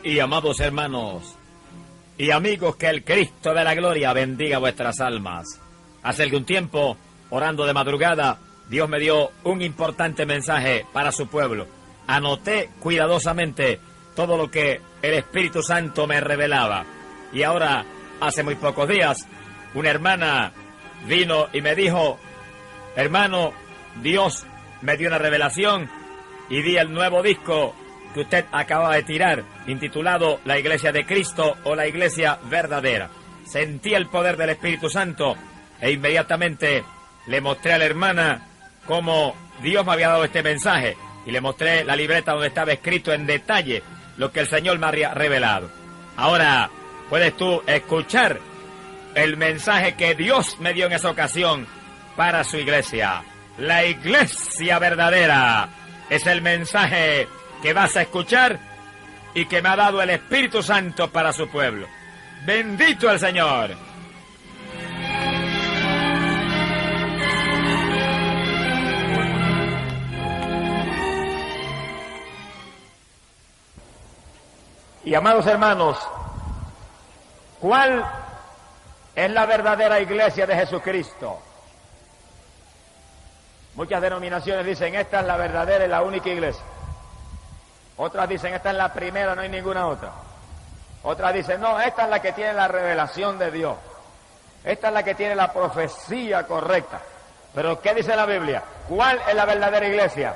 y amados hermanos y amigos, que el Cristo de la gloria bendiga vuestras almas. Hace algún tiempo, orando de madrugada, Dios me dio un importante mensaje para su pueblo. Anoté cuidadosamente todo lo que el Espíritu Santo me revelaba. Y ahora, hace muy pocos días, una hermana vino y me dijo: hermano, Dios me dio una revelación y vi el nuevo disco que usted acaba de tirar, intitulado La Iglesia de Cristo o La Iglesia Verdadera. Sentí el poder del Espíritu Santo e inmediatamente le mostré a la hermana cómo Dios me había dado este mensaje y le mostré la libreta donde estaba escrito en detalle lo que el Señor me había revelado. Ahora puedes tú escuchar el mensaje que Dios me dio en esa ocasión para su iglesia. La Iglesia Verdadera es el mensaje que vas a escuchar y que me ha dado el Espíritu Santo para su pueblo. ¡Bendito el Señor! Y amados hermanos, ¿cuál es la verdadera iglesia de Jesucristo? Muchas denominaciones dicen: esta es la verdadera y la única iglesia. Otras dicen: esta es la primera, no hay ninguna otra. Otras dicen: no, esta es la que tiene la revelación de Dios. Esta es la que tiene la profecía correcta. Pero ¿qué dice la Biblia? ¿Cuál es la verdadera iglesia?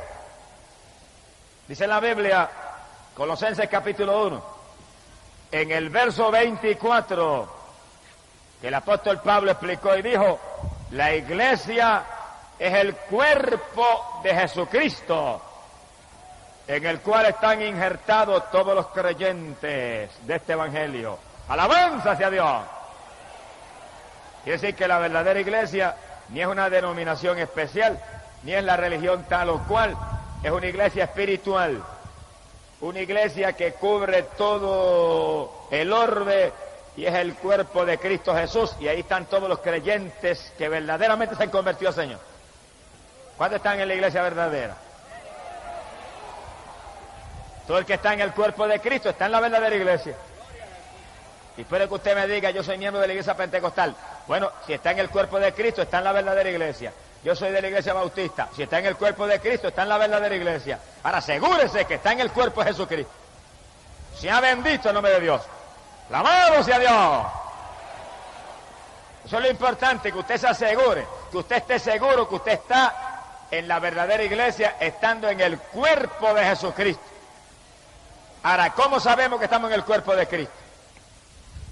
Dice la Biblia, Colosenses capítulo 1, en el verso 24, que el apóstol Pablo explicó y dijo: la iglesia es el cuerpo de Jesucristo, en el cual están injertados todos los creyentes de este evangelio. ¡Alabanza hacia Dios! Quiere decir que la verdadera iglesia ni es una denominación especial, ni es la religión tal o cual, es una iglesia espiritual, una iglesia que cubre todo el orbe y es el cuerpo de Cristo Jesús, y ahí están todos los creyentes que verdaderamente se han convertido al Señor. ¿Cuántos están en la iglesia verdadera? Todo el que está en el cuerpo de Cristo está en la verdadera iglesia. Y espero que usted me diga: yo soy miembro de la iglesia pentecostal. Bueno, si está en el cuerpo de Cristo, está en la verdadera iglesia. Yo soy de la iglesia bautista. Si está en el cuerpo de Cristo, está en la verdadera iglesia. Ahora asegúrese que está en el cuerpo de Jesucristo. Sea bendito el nombre de Dios. ¡Alabado sea Dios! Eso es lo importante, que usted se asegure, que usted esté seguro que usted está en la verdadera iglesia, estando en el cuerpo de Jesucristo. Ahora, ¿cómo sabemos que estamos en el cuerpo de Cristo?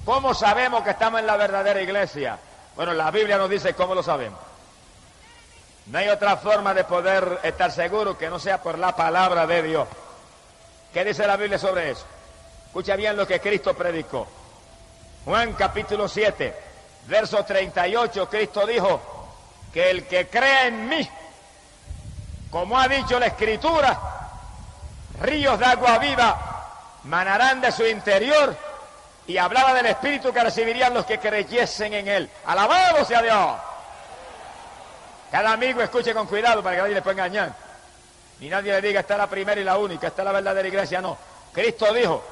¿Cómo sabemos que estamos en la verdadera iglesia? Bueno, la Biblia nos dice cómo lo sabemos. No hay otra forma de poder estar seguro que no sea por la palabra de Dios. ¿Qué dice la Biblia sobre eso? Escucha bien lo que Cristo predicó. Juan capítulo 7, verso 38, Cristo dijo que el que cree en mí, como ha dicho la Escritura, ríos de agua viva manarán de su interior, y hablaba del Espíritu que recibirían los que creyesen en Él. ¡Alabado sea Dios! Cada amigo escuche con cuidado para que nadie le pueda engañar. Ni nadie le diga: esta es la primera y la única, esta es la verdadera iglesia. No. Cristo dijo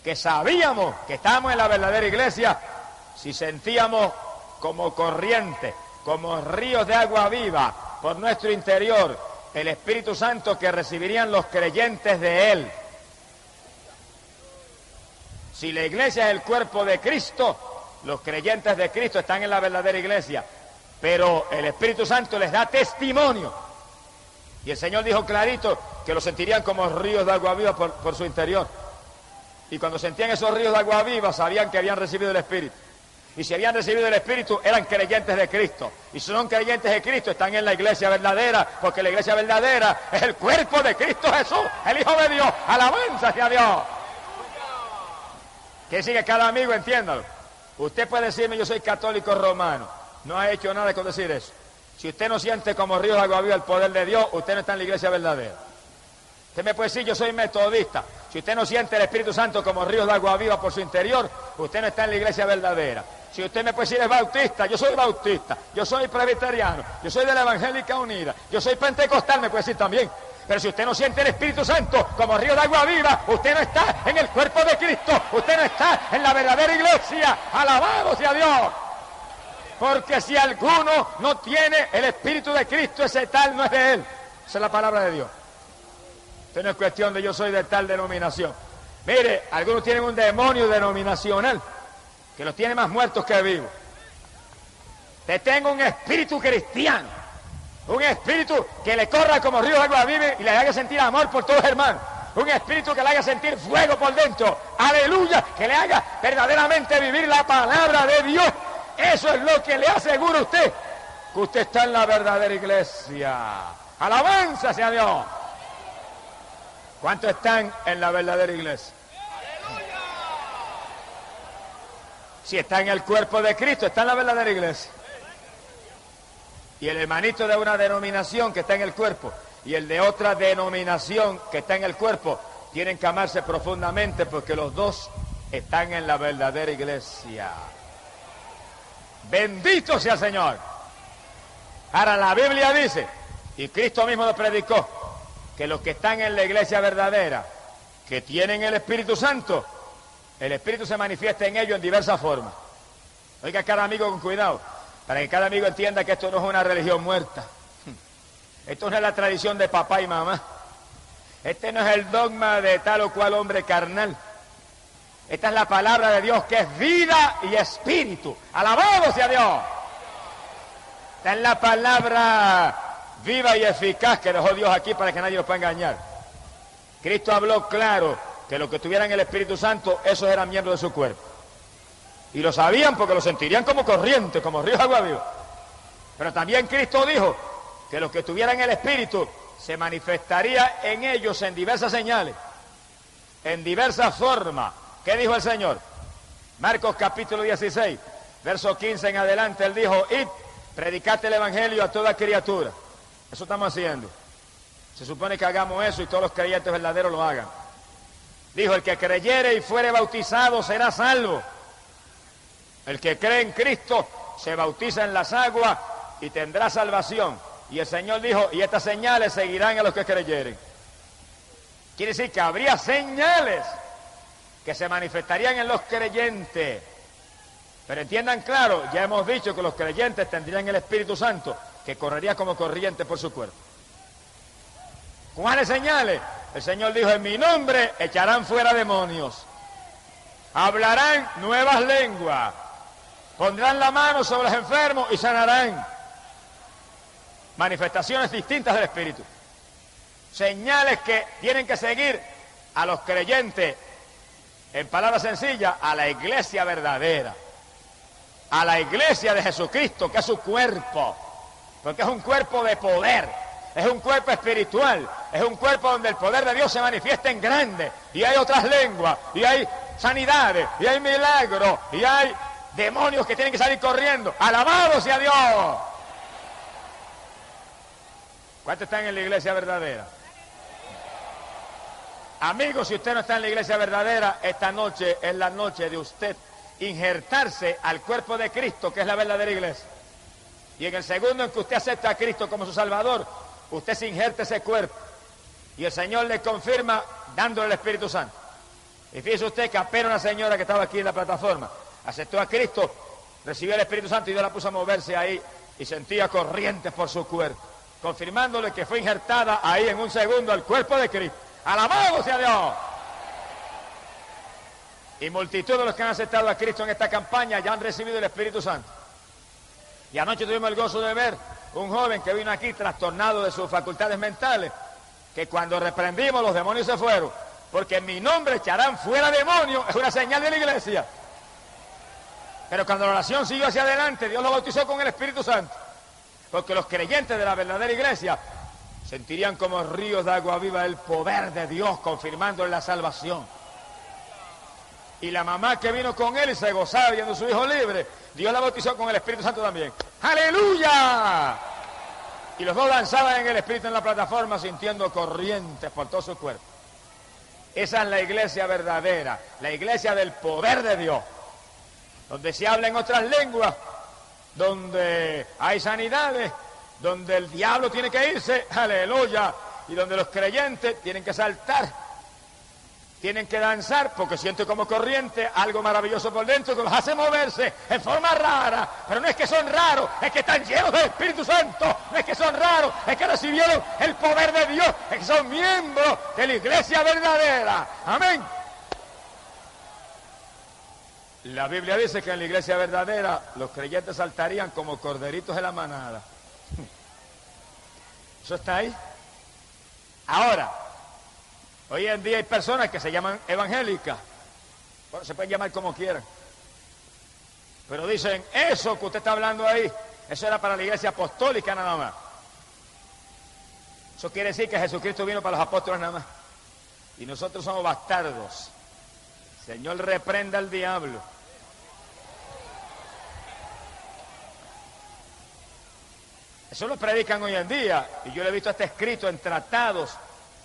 que sabíamos que estábamos en la verdadera iglesia si sentíamos como corriente, como ríos de agua viva por nuestro interior el Espíritu Santo que recibirían los creyentes de Él. Si la iglesia es el cuerpo de Cristo, los creyentes de Cristo están en la verdadera iglesia, pero el Espíritu Santo les da testimonio. Y el Señor dijo clarito que lo sentirían como ríos de agua viva por su interior. Y cuando sentían esos ríos de agua viva, sabían que habían recibido el Espíritu. Y si habían recibido el Espíritu, eran creyentes de Cristo. Y si son creyentes de Cristo, están en la iglesia verdadera, porque la iglesia verdadera es el cuerpo de Cristo Jesús, el Hijo de Dios. ¡Alabanza hacia Dios! Que sigue cada amigo, entiéndalo. Usted puede decirme: yo soy católico romano. No ha hecho nada con decir eso. Si usted no siente como ríos de agua viva el poder de Dios, usted no está en la iglesia verdadera. Usted me puede decir: yo soy metodista. Si usted no siente el Espíritu Santo como ríos de agua viva por su interior, usted no está en la iglesia verdadera. Si usted me puede decir: es bautista, yo soy bautista. Yo soy presbiteriano, yo soy de la Evangélica Unida, yo soy pentecostal, me puede decir también. Pero si usted no siente el Espíritu Santo como río de agua viva, usted no está en el cuerpo de Cristo, usted no está en la verdadera iglesia. ¡Alabado sea Dios! Porque si alguno no tiene el Espíritu de Cristo, ese tal no es de él. Esa es la palabra de Dios. Esto no es cuestión de yo soy de tal denominación. Mire, algunos tienen un demonio denominacional que los tiene más muertos que vivos. Te tengo un espíritu cristiano, un espíritu que le corra como río de agua viva y le haga sentir amor por todos los hermanos. Un espíritu que le haga sentir fuego por dentro. Aleluya, que le haga verdaderamente vivir la palabra de Dios. Eso es lo que le aseguro a usted, que usted está en la verdadera iglesia. Alabanza sea Dios. ¿Cuántos están en la verdadera iglesia? Si está en el cuerpo de Cristo, está en la verdadera iglesia. Y el hermanito de una denominación que está en el cuerpo y el de otra denominación que está en el cuerpo tienen que amarse profundamente, porque los dos están en la verdadera iglesia. Bendito sea el Señor. Ahora la Biblia dice, y Cristo mismo lo predicó, que los que están en la iglesia verdadera, que tienen el Espíritu Santo, el Espíritu se manifiesta en ellos en diversas formas. Oiga cada amigo con cuidado, para que cada amigo entienda que esto no es una religión muerta. Esto no es la tradición de papá y mamá. Este no es el dogma de tal o cual hombre carnal. Esta es la palabra de Dios, que es vida y espíritu. ¡Alabado sea Dios! Esta es la palabra viva y eficaz que dejó Dios aquí para que nadie los pueda engañar. Cristo habló claro que los que tuvieran el Espíritu Santo, esos eran miembros de su cuerpo. Y lo sabían porque lo sentirían como corriente, como ríos de agua viva. Pero también Cristo dijo que los que tuvieran el Espíritu se manifestaría en ellos en diversas señales, en diversas formas. ¿Qué dijo el Señor? Marcos capítulo 16, verso 15 en adelante, Él dijo, id, predicad el Evangelio a toda criatura. Eso estamos haciendo. Se supone que hagamos eso y todos los creyentes verdaderos lo hagan. Dijo, el que creyere y fuere bautizado será salvo. El que cree en Cristo se bautiza en las aguas y tendrá salvación. Y el Señor dijo, y estas señales seguirán a los que creyeren. Quiere decir que habría señales que se manifestarían en los creyentes. Pero entiendan claro, ya hemos dicho que los creyentes tendrían el Espíritu Santo, que correría como corriente por su cuerpo. ¿Cuáles señales? El Señor dijo, en mi nombre echarán fuera demonios, hablarán nuevas lenguas, pondrán la mano sobre los enfermos y sanarán. Manifestaciones distintas del Espíritu. Señales que tienen que seguir a los creyentes, en palabras sencillas, a la iglesia verdadera, a la iglesia de Jesucristo, que es su cuerpo, porque es un cuerpo de poder, es un cuerpo espiritual, es un cuerpo donde el poder de Dios se manifiesta en grande, y hay otras lenguas, y hay sanidades, y hay milagros, y hay demonios que tienen que salir corriendo. ¡Alabado sea Dios! ¿Cuántos están en la iglesia verdadera? Amigos, si usted no está en la iglesia verdadera, esta noche es la noche de usted injertarse al cuerpo de Cristo, que es la verdadera iglesia. Y en el segundo en que usted acepta a Cristo como su Salvador, usted se injerta ese cuerpo. Y el Señor le confirma dándole el Espíritu Santo. Y fíjese usted que apenas una señora que estaba aquí en la plataforma aceptó a Cristo, recibió el Espíritu Santo y Dios la puso a moverse ahí y sentía corrientes por su cuerpo, confirmándole que fue injertada ahí en un segundo al cuerpo de Cristo. ¡Alabado sea Dios! Y multitud de los que han aceptado a Cristo en esta campaña ya han recibido el Espíritu Santo. Y anoche tuvimos el gozo de ver un joven que vino aquí trastornado de sus facultades mentales, que cuando reprendimos los demonios se fueron, porque en mi nombre echarán fuera demonios, es una señal de la iglesia. Pero cuando la oración siguió hacia adelante, Dios lo bautizó con el Espíritu Santo, porque los creyentes de la verdadera iglesia sentirían como ríos de agua viva el poder de Dios, confirmándole la salvación. Y la mamá que vino con él y se gozaba viendo a su hijo libre, Dios la bautizó con el Espíritu Santo también. ¡Aleluya! Y los dos danzaban en el Espíritu en la plataforma, sintiendo corrientes por todo su cuerpo. Esa es la iglesia verdadera, la iglesia del poder de Dios, donde se habla en otras lenguas, donde hay sanidades, donde el diablo tiene que irse, aleluya, y donde los creyentes tienen que saltar, tienen que danzar, porque sienten como corriente algo maravilloso por dentro que los hace moverse en forma rara. Pero no es que son raros, es que están llenos del Espíritu Santo. No es que son raros, es que recibieron el poder de Dios, es que son miembros de la iglesia verdadera. Amén. La Biblia dice que en la iglesia verdadera los creyentes saltarían como corderitos de la manada. ¿Eso está ahí? Ahora, hoy en día hay personas que se llaman evangélicas. Bueno, se pueden llamar como quieran. Pero dicen, eso que usted está hablando ahí, eso era para la iglesia apostólica nada más. Eso quiere decir que Jesucristo vino para los apóstoles nada más. Y nosotros somos bastardos. Señor, reprenda al diablo. Eso lo predican hoy en día. Y yo lo he visto hasta escrito en tratados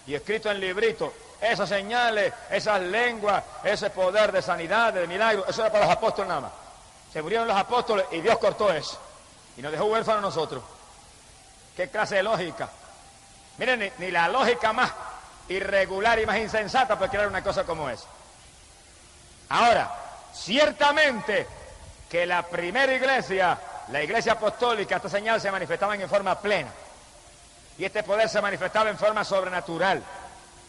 y escrito en libritos. Esas señales, esas lenguas, ese poder de sanidad, de milagros, eso era para los apóstoles nada más. Se murieron los apóstoles y Dios cortó eso. Y nos dejó huérfanos a nosotros. ¿Qué clase de lógica? Miren, ni la lógica más irregular y más insensata puede crear una cosa como esa. Ahora, ciertamente que la primera iglesia, la iglesia apostólica, estas señales se manifestaban en forma plena. Y este poder se manifestaba en forma sobrenatural.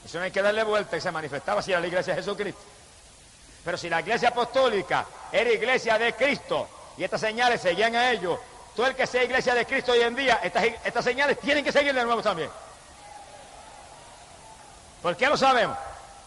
Eso no hay que darle vuelta, y se manifestaba así a la iglesia de Jesucristo. Pero si la iglesia apostólica era iglesia de Cristo y estas señales seguían a ellos, todo el que sea iglesia de Cristo hoy en día, estas señales tienen que seguir de nuevo también. ¿Por qué lo sabemos?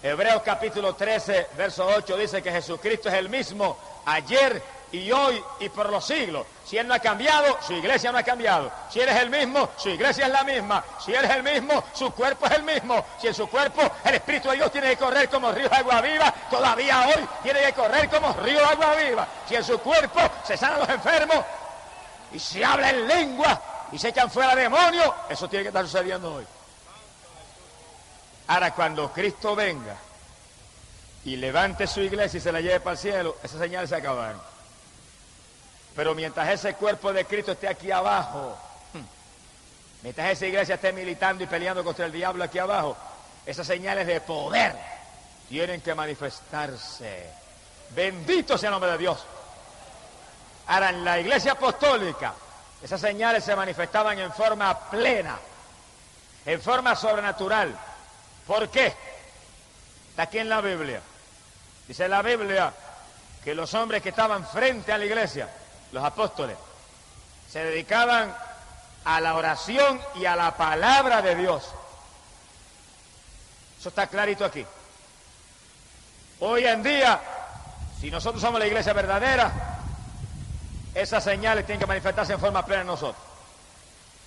Hebreos capítulo 13, verso 8 dice que Jesucristo es el mismo ayer y hoy y por los siglos. Si Él no ha cambiado, su iglesia no ha cambiado. Si Él es el mismo, su iglesia es la misma. Si Él es el mismo, su cuerpo es el mismo. Si en su cuerpo el Espíritu de Dios tiene que correr como río de agua viva, todavía hoy tiene que correr como río de agua viva. Si en su cuerpo se sanan los enfermos y se habla en lengua y se echan fuera demonios, eso tiene que estar sucediendo hoy. Ahora, cuando Cristo venga y levante su iglesia y se la lleve para el cielo, esas señales se acabaron. Pero mientras ese cuerpo de Cristo esté aquí abajo, mientras esa iglesia esté militando y peleando contra el diablo aquí abajo, esas señales de poder tienen que manifestarse. Bendito sea el nombre de Dios. Ahora, en la iglesia apostólica, esas señales se manifestaban en forma plena, en forma sobrenatural. ¿Por qué? Está aquí en la Biblia. Dice la Biblia que los hombres que estaban frente a la iglesia, los apóstoles, se dedicaban a la oración y a la palabra de Dios. Eso está clarito aquí. Hoy en día, si nosotros somos la iglesia verdadera, esas señales tienen que manifestarse en forma plena en nosotros.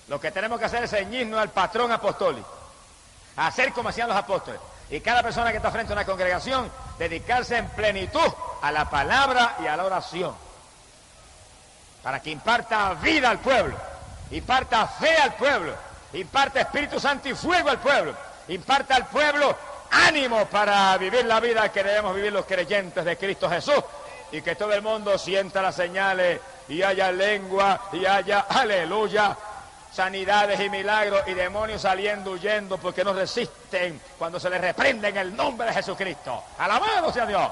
Lo que tenemos que hacer es ceñirnos al patrón apostólico, hacer como hacían los apóstoles. Y cada persona que está frente a una congregación, dedicarse en plenitud a la palabra y a la oración, para que imparta vida al pueblo, imparta fe al pueblo, imparta Espíritu Santo y fuego al pueblo, imparta al pueblo ánimo para vivir la vida que debemos vivir los creyentes de Cristo Jesús, y que todo el mundo sienta las señales y haya lengua y haya, aleluya, sanidades y milagros y demonios saliendo, huyendo, porque no resisten cuando se les reprende en el nombre de Jesucristo. ¡Alabado sea Dios!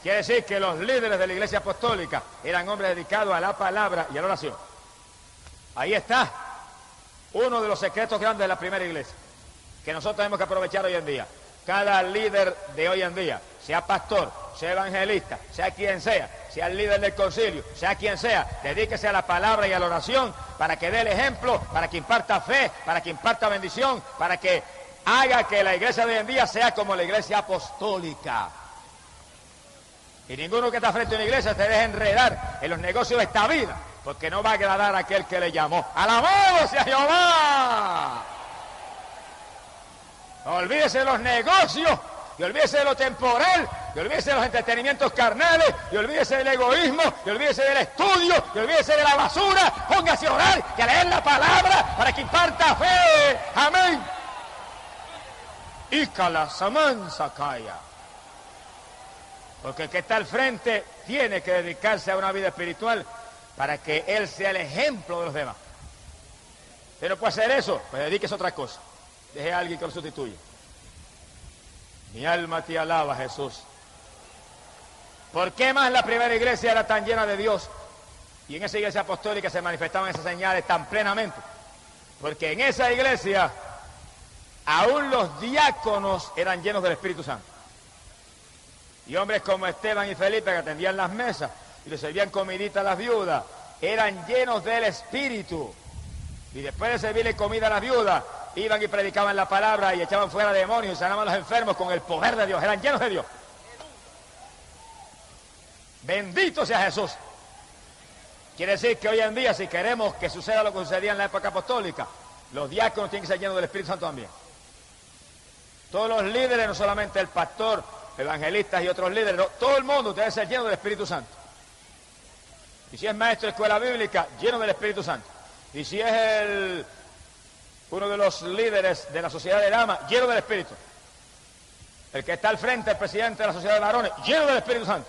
Quiere decir que los líderes de la iglesia apostólica eran hombres dedicados a la palabra y a la oración. Ahí está uno de los secretos grandes de la primera iglesia, que nosotros tenemos que aprovechar hoy en día. Cada líder de hoy en día, sea pastor, sea evangelista, sea quien sea el líder del concilio, sea quien sea, dedíquese a la palabra y a la oración para que dé el ejemplo, para que imparta fe, para que imparta bendición, para que haga que la iglesia de hoy en día sea como la iglesia apostólica. Y ninguno que está frente a una iglesia se deje enredar en los negocios de esta vida, porque no va a agradar a aquel que le llamó. ¡Alabado sea Jehová! Olvídese de los negocios, y olvídese de lo temporal, y olvídese de los entretenimientos carnales, y olvídese del egoísmo, y olvídese del estudio, y olvídese de la basura. Póngase a orar y a leer la palabra para que imparta fe. Amén. Y calasamansa calla. Porque el que está al frente tiene que dedicarse a una vida espiritual para que él sea el ejemplo de los demás. Usted no puede hacer eso, pues dedíquese a otra cosa. Deje a alguien que lo sustituya. Mi alma te alaba, Jesús. ¿Por qué más la primera iglesia era tan llena de Dios? Y en esa iglesia apostólica se manifestaban esas señales tan plenamente. Porque en esa iglesia, aún los diáconos eran llenos del Espíritu Santo. Y hombres como Esteban y Felipe, que atendían las mesas y le servían comidita a las viudas, eran llenos del Espíritu. Y después de servirle comida a las viudas, iban y predicaban la palabra y echaban fuera demonios y sanaban a los enfermos con el poder de Dios. Eran llenos de Dios. Bendito sea Jesús. Quiere decir que hoy en día, si queremos que suceda lo que sucedía en la época apostólica, los diáconos tienen que ser llenos del Espíritu Santo también. Todos los líderes, no solamente el pastor, evangelistas y otros líderes, no, todo el mundo debe ser lleno del Espíritu Santo. Y si es maestro de escuela bíblica, lleno del Espíritu Santo. Y si es uno de los líderes de la sociedad de damas, lleno del Espíritu. El que está al frente, el presidente de la sociedad de varones, lleno del Espíritu Santo.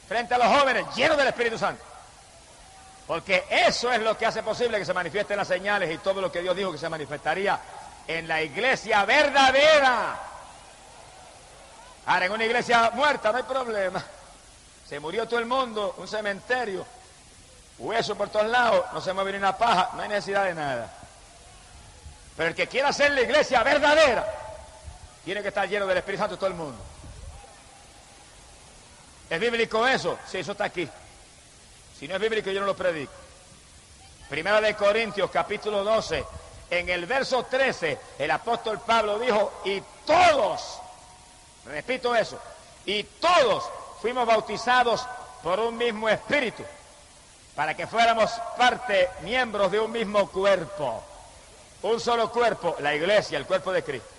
Frente a los jóvenes, lleno del Espíritu Santo. Porque eso es lo que hace posible que se manifiesten las señales y todo lo que Dios dijo que se manifestaría en la iglesia verdadera. Ahora, en una iglesia muerta no hay problema. Se murió todo el mundo, un cementerio, hueso por todos lados, no se mueve ni una paja, no hay necesidad de nada. Pero el que quiera hacer la iglesia verdadera, tiene que estar lleno del Espíritu Santo todo el mundo. ¿Es bíblico eso? Sí, eso está aquí. Si no es bíblico, yo no lo predico. Primera de Corintios, capítulo 12, en el verso 13, el apóstol Pablo dijo, y todos, repito eso, y todos fuimos bautizados por un mismo espíritu, para que fuéramos parte, miembros de un mismo cuerpo. Un solo cuerpo, la iglesia, el cuerpo de Cristo.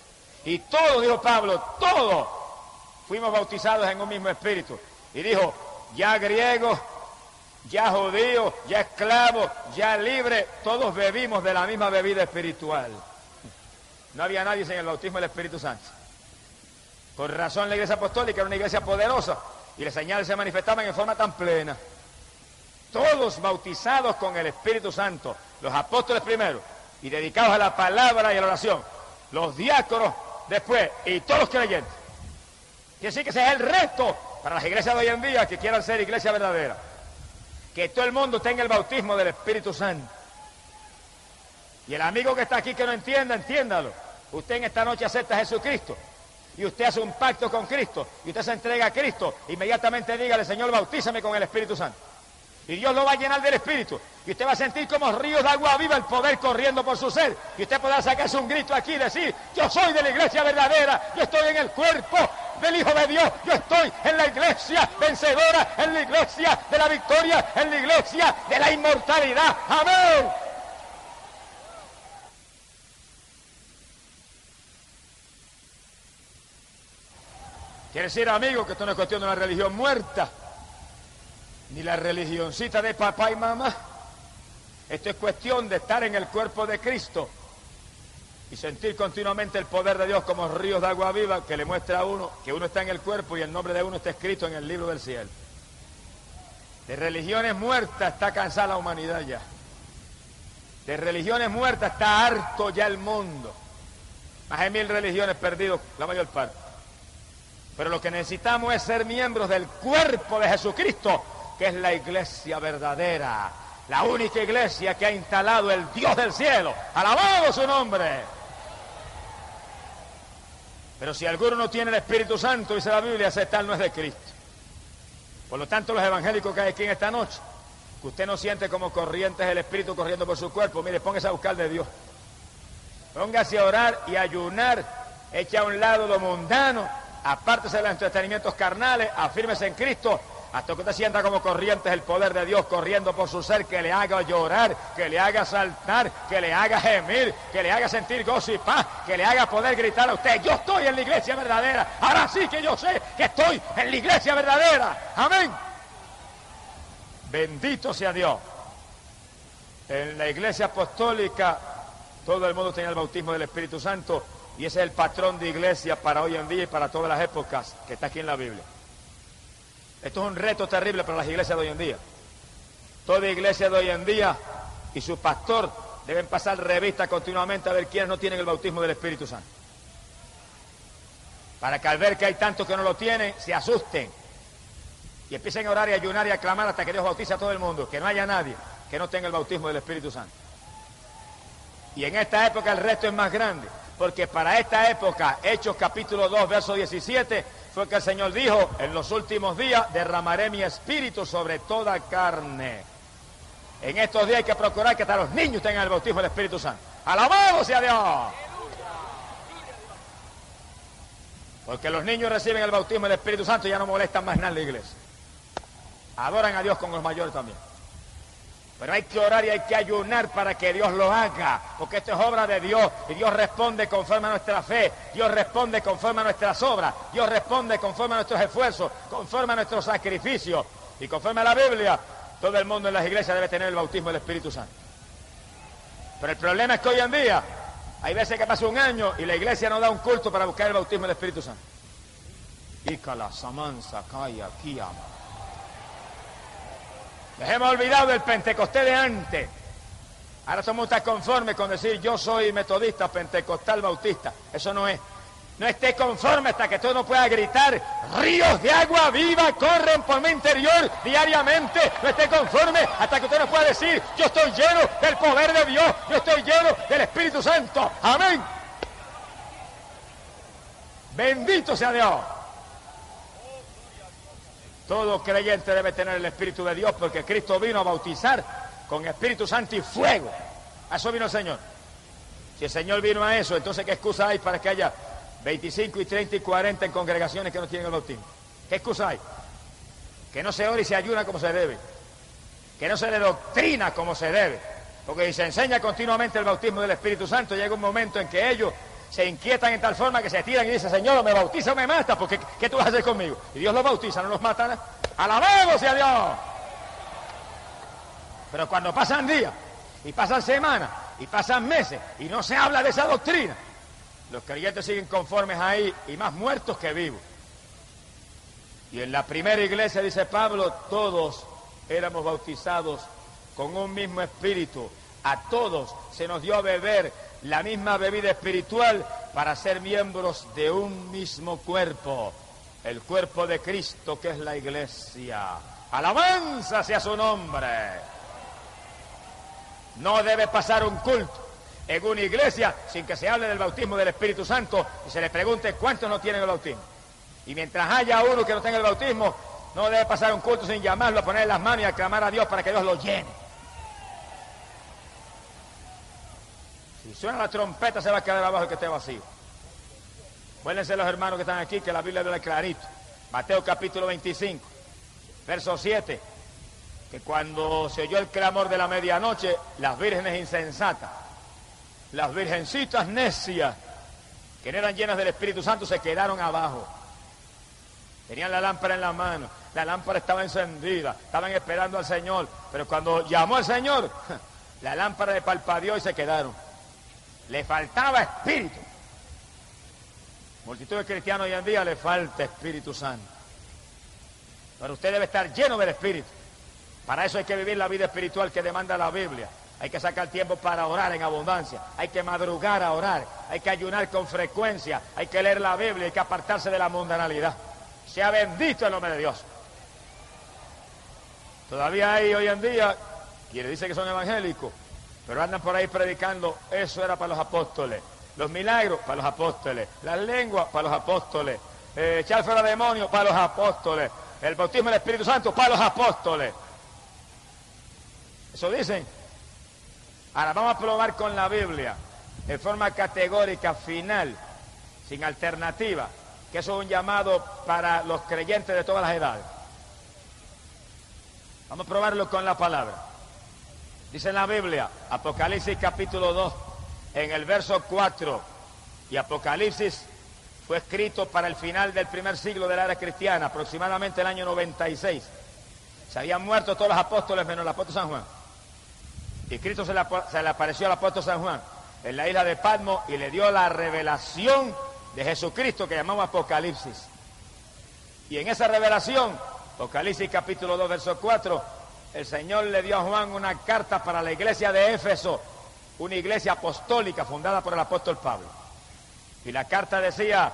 Y todos, dijo Pablo, todos fuimos bautizados en un mismo espíritu. Y dijo, ya griego, ya judío, ya esclavo, ya libre, todos bebimos de la misma bebida espiritual. No había nadie sin el bautismo del Espíritu Santo. Por razón la iglesia apostólica era una iglesia poderosa y las señales se manifestaban en forma tan plena. Todos bautizados con el Espíritu Santo, los apóstoles primero y dedicados a la palabra y a la oración, los diáconos después y todos los creyentes. Quiere decir que ese es el reto para las iglesias de hoy en día que quieran ser iglesia verdadera. Que todo el mundo tenga el bautismo del Espíritu Santo. Y el amigo que está aquí que no entienda, entiéndalo. Usted en esta noche acepta a Jesucristo y usted hace un pacto con Cristo y usted se entrega a Cristo, inmediatamente dígale, Señor, bautízame con el Espíritu Santo. Y Dios lo va a llenar del Espíritu. Y usted va a sentir como ríos de agua viva el poder corriendo por su ser. Y usted podrá sacarse un grito aquí y decir, yo soy de la iglesia verdadera, yo estoy en el cuerpo del Hijo de Dios, yo estoy en la iglesia vencedora, en la iglesia de la victoria, en la iglesia de la inmortalidad. ¡Amén! Quiere decir, amigo, que esto no es cuestión de una religión muerta, ni la religioncita de papá y mamá. Esto es cuestión de estar en el cuerpo de Cristo y sentir continuamente el poder de Dios como ríos de agua viva que le muestra a uno que uno está en el cuerpo y el nombre de uno está escrito en el libro del cielo. De religiones muertas está cansada la humanidad ya. De religiones muertas está harto ya el mundo. Más de 1000 religiones perdidas, la mayor parte. Pero lo que necesitamos es ser miembros del cuerpo de Jesucristo, que es la iglesia verdadera, la única iglesia que ha instalado el Dios del cielo. ¡Alabado su nombre! Pero si alguno no tiene el Espíritu Santo, dice la Biblia, ese tal no es de Cristo. Por lo tanto, los evangélicos que hay aquí en esta noche, que usted no siente como corrientes el Espíritu corriendo por su cuerpo, mire, póngase a buscar de Dios. Póngase a orar y a ayunar, eche a un lado lo mundano, apártese de los entretenimientos carnales, afírmese en Cristo, hasta que usted sienta como corrientes el poder de Dios corriendo por su ser, que le haga llorar, que le haga saltar, que le haga gemir, que le haga sentir gozo y paz, que le haga poder gritar a usted, yo estoy en la iglesia verdadera, ahora sí que yo sé que estoy en la iglesia verdadera. Amén. Bendito sea Dios. En la iglesia apostólica todo el mundo tenía el bautismo del Espíritu Santo y ese es el patrón de iglesia para hoy en día y para todas las épocas que está aquí en la Biblia. Esto es un reto terrible para las iglesias de hoy en día. Toda iglesia de hoy en día y su pastor deben pasar revista continuamente a ver quiénes no tienen el bautismo del Espíritu Santo. Para que al ver que hay tantos que no lo tienen, se asusten y empiecen a orar y a ayunar y a clamar hasta que Dios bautice a todo el mundo, que no haya nadie que no tenga el bautismo del Espíritu Santo. Y en esta época el resto es más grande, porque para esta época, Hechos capítulo 2, verso 17, fue que el Señor dijo, en los últimos días derramaré mi espíritu sobre toda carne. En estos días hay que procurar que hasta los niños tengan el bautismo del Espíritu Santo. ¡Alabado sea Dios! Porque los niños reciben el bautismo del Espíritu Santo y ya no molestan más nada en la iglesia. Adoran a Dios con los mayores también. Pero hay que orar y hay que ayunar para que Dios lo haga, porque esto es obra de Dios y Dios responde conforme a nuestra fe, Dios responde conforme a nuestras obras, Dios responde conforme a nuestros esfuerzos, conforme a nuestros sacrificios y conforme a la Biblia. Todo el mundo en las iglesias debe tener el bautismo del Espíritu Santo. Pero el problema es que hoy en día hay veces que pasa un año y la iglesia no da un culto para buscar el bautismo del Espíritu Santo. Ícala, samansa, calla, kiama. Les hemos olvidado del Pentecostés de antes. Ahora somos tan conformes con decir yo soy metodista, pentecostal, bautista. Eso no es. No esté conforme hasta que tú no puedas gritar ríos de agua viva corren por mi interior diariamente. No esté conforme hasta que usted no pueda decir yo estoy lleno del poder de Dios, yo estoy lleno del Espíritu Santo. Amén. Bendito sea Dios. Todo creyente debe tener el Espíritu de Dios porque Cristo vino a bautizar con Espíritu Santo y fuego. A eso vino el Señor. Si el Señor vino a eso, entonces ¿qué excusa hay para que haya 25 y 30 y 40 en congregaciones que no tienen el bautismo? ¿Qué excusa hay? Que no se ora y se ayuna como se debe. Que no se le doctrina como se debe. Porque si se enseña continuamente el bautismo del Espíritu Santo, llega un momento en que ellos se inquietan en tal forma que se tiran y dicen, Señor, me bautiza o me mata, porque ¿qué tú vas a hacer conmigo? Y Dios los bautiza, no los mata. ¡Alabado sea Dios! Pero cuando pasan días, y pasan semanas, y pasan meses, y no se habla de esa doctrina, los creyentes siguen conformes ahí, y más muertos que vivos. Y en la primera iglesia, dice Pablo, todos éramos bautizados con un mismo espíritu. A todos se nos dio a beber la misma bebida espiritual para ser miembros de un mismo cuerpo, el cuerpo de Cristo que es la iglesia. ¡Alabanza sea su nombre! No debe pasar un culto en una iglesia sin que se hable del bautismo del Espíritu Santo y se le pregunte cuántos no tienen el bautismo. Y mientras haya uno que no tenga el bautismo, no debe pasar un culto sin llamarlo, a poner las manos y a clamar a Dios para que Dios lo llene. Si suena la trompeta se va a quedar abajo el que esté vacío. Acuérdense los hermanos que están aquí que la Biblia habla clarito. Mateo capítulo 25, verso 7, que cuando se oyó el clamor de la medianoche, las vírgenes insensatas, las virgencitas necias, que no eran llenas del Espíritu Santo, se quedaron abajo. Tenían la lámpara en la mano, la lámpara estaba encendida, estaban esperando al Señor, pero cuando llamó al Señor, la lámpara le parpadeó y se quedaron. Le faltaba espíritu. Multitud de cristianos hoy en día le falta Espíritu Santo. Pero usted debe estar lleno del Espíritu. Para eso hay que vivir la vida espiritual que demanda la Biblia. Hay que sacar tiempo para orar en abundancia. Hay que madrugar a orar. Hay que ayunar con frecuencia. Hay que leer la Biblia. Hay que apartarse de la mundanalidad. Sea bendito el nombre de Dios. Todavía hay hoy en día quienes dicen que son evangélicos, pero andan por ahí predicando, eso era para los apóstoles. Los milagros, para los apóstoles. Las lenguas, para los apóstoles. Echar fuera demonios, para los apóstoles. El bautismo del Espíritu Santo, para los apóstoles. Eso dicen. Ahora vamos a probar con la Biblia, en forma categórica, final, sin alternativa, que eso es un llamado para los creyentes de todas las edades. Vamos a probarlo con la palabra. Dice en la Biblia, Apocalipsis capítulo 2, en el verso 4, y Apocalipsis fue escrito para el final del primer siglo de la era cristiana, aproximadamente el año 96. Se habían muerto todos los apóstoles menos el apóstol San Juan. Y Cristo se le apareció al apóstol San Juan en la isla de Patmos y le dio la revelación de Jesucristo que llamamos Apocalipsis. Y en esa revelación, Apocalipsis capítulo 2, verso 4, el Señor le dio a Juan una carta para la iglesia de Éfeso, una iglesia apostólica fundada por el apóstol Pablo. Y la carta decía: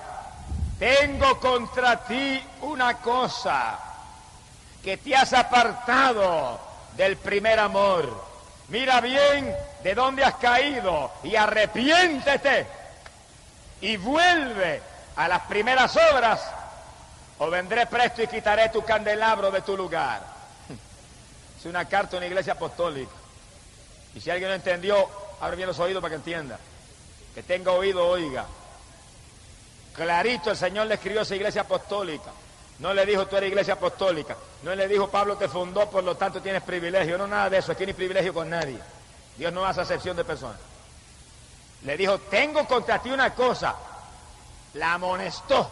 tengo contra ti una cosa, que te has apartado del primer amor. Mira bien de dónde has caído y arrepiéntete y vuelve a las primeras obras, o vendré presto y quitaré tu candelabro de tu lugar. Es una carta a una iglesia apostólica. Y si alguien no entendió, abre bien los oídos para que entienda. Que tenga oído, oiga. Clarito el Señor le escribió a esa iglesia apostólica. No le dijo: tú eres iglesia apostólica. No le dijo: Pablo te fundó, por lo tanto tienes privilegio. No, nada de eso. Aquí no hay privilegio con nadie. Dios no hace acepción de personas. Le dijo: tengo contra ti una cosa. La amonestó,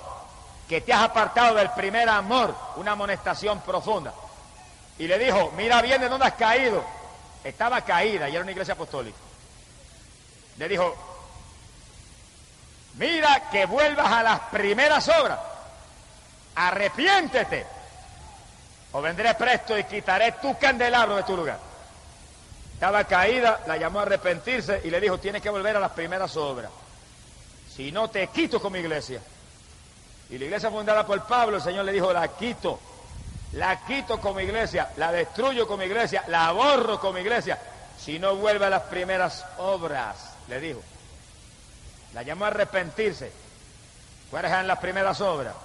que te has apartado del primer amor. Una amonestación profunda. Y le dijo: mira bien de dónde has caído. Estaba caída y era una iglesia apostólica. Le dijo: mira que vuelvas a las primeras obras. Arrepiéntete, o vendré presto y quitaré tu candelabro de tu lugar. Estaba caída, la llamó a arrepentirse y le dijo: tienes que volver a las primeras obras. Si no, te quito con mi iglesia. Y la iglesia fundada por Pablo, el Señor le dijo: la quito como iglesia, la destruyo como iglesia, la borro como iglesia, si no vuelve a las primeras obras, le dijo. La llamó a arrepentirse. ¿Cuáles eran las primeras obras?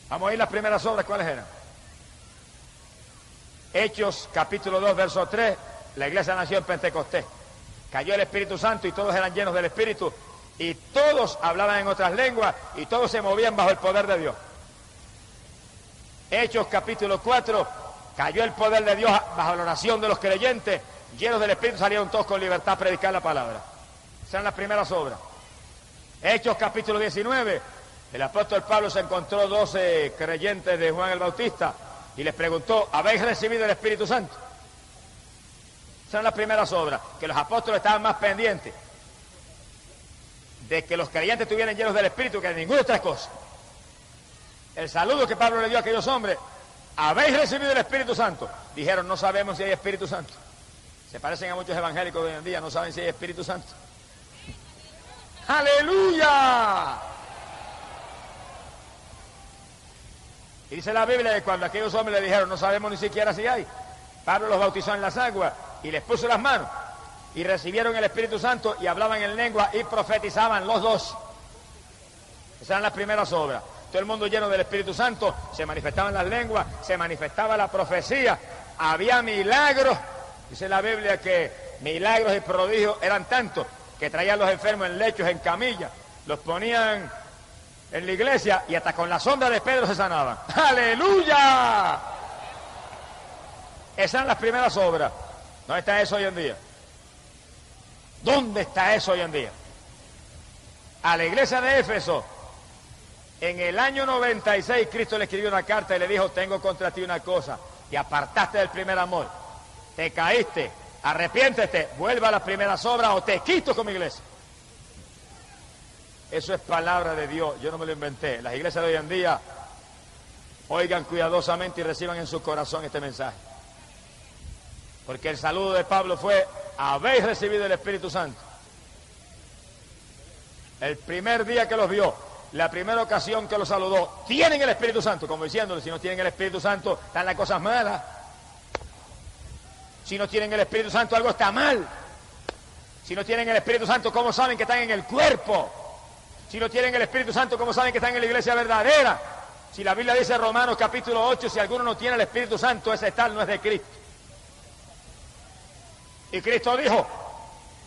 Vamos a ir las primeras obras, ¿cuáles eran? Hechos, capítulo 2, verso 3, la iglesia nació en Pentecostés. Cayó el Espíritu Santo y todos eran llenos del Espíritu, y todos hablaban en otras lenguas, y todos se movían bajo el poder de Dios. Hechos capítulo 4, cayó el poder de Dios bajo la oración de los creyentes, llenos del Espíritu salieron todos con libertad a predicar la palabra. Esas eran las primeras obras. Hechos capítulo 19, el apóstol Pablo se encontró 12 creyentes de Juan el Bautista y les preguntó: ¿habéis recibido el Espíritu Santo? Esas eran las primeras obras, que los apóstoles estaban más pendientes de que los creyentes estuvieran llenos del Espíritu que de ninguna otra cosa. El saludo que Pablo le dio a aquellos hombres: ¿habéis recibido el Espíritu Santo? Dijeron: no sabemos si hay Espíritu Santo. Se parecen a muchos evangélicos de hoy en día, no saben si hay Espíritu Santo. ¡Aleluya! Y dice la Biblia que cuando aquellos hombres le dijeron: no sabemos ni siquiera si hay, Pablo los bautizó en las aguas y les puso las manos y recibieron el Espíritu Santo y hablaban en lengua y profetizaban los dos. Esas eran las primeras obras. Todo el mundo lleno del Espíritu Santo, se manifestaban las lenguas, se manifestaba la profecía, había milagros. Dice la Biblia que milagros y prodigios eran tantos que traían los enfermos en lechos, en camillas, los ponían en la iglesia y hasta con la sombra de Pedro se sanaban. ¡Aleluya! Esas eran las primeras obras. ¿Dónde está eso hoy en día? ¿Dónde está eso hoy en día? A la iglesia de Éfeso, en el año 96, Cristo le escribió una carta y le dijo: tengo contra ti una cosa, te apartaste del primer amor, te caíste, arrepiéntete, vuelva a las primeras obras o te quito con mi iglesia. Eso es palabra de Dios, yo no me lo inventé. Las iglesias de hoy en día, oigan cuidadosamente y reciban en su corazón este mensaje. Porque el saludo de Pablo fue: habéis recibido el Espíritu Santo. El primer día que los vio, la primera ocasión que los saludó, tienen el Espíritu Santo, como diciéndole: si no tienen el Espíritu Santo, están las cosas malas. Si no tienen el Espíritu Santo, algo está mal. Si no tienen el Espíritu Santo, ¿cómo saben que están en el cuerpo? Si no tienen el Espíritu Santo, ¿cómo saben que están en la iglesia verdadera? Si la Biblia dice en Romanos capítulo 8, si alguno no tiene el Espíritu Santo, ese tal no es de Cristo. Y Cristo dijo: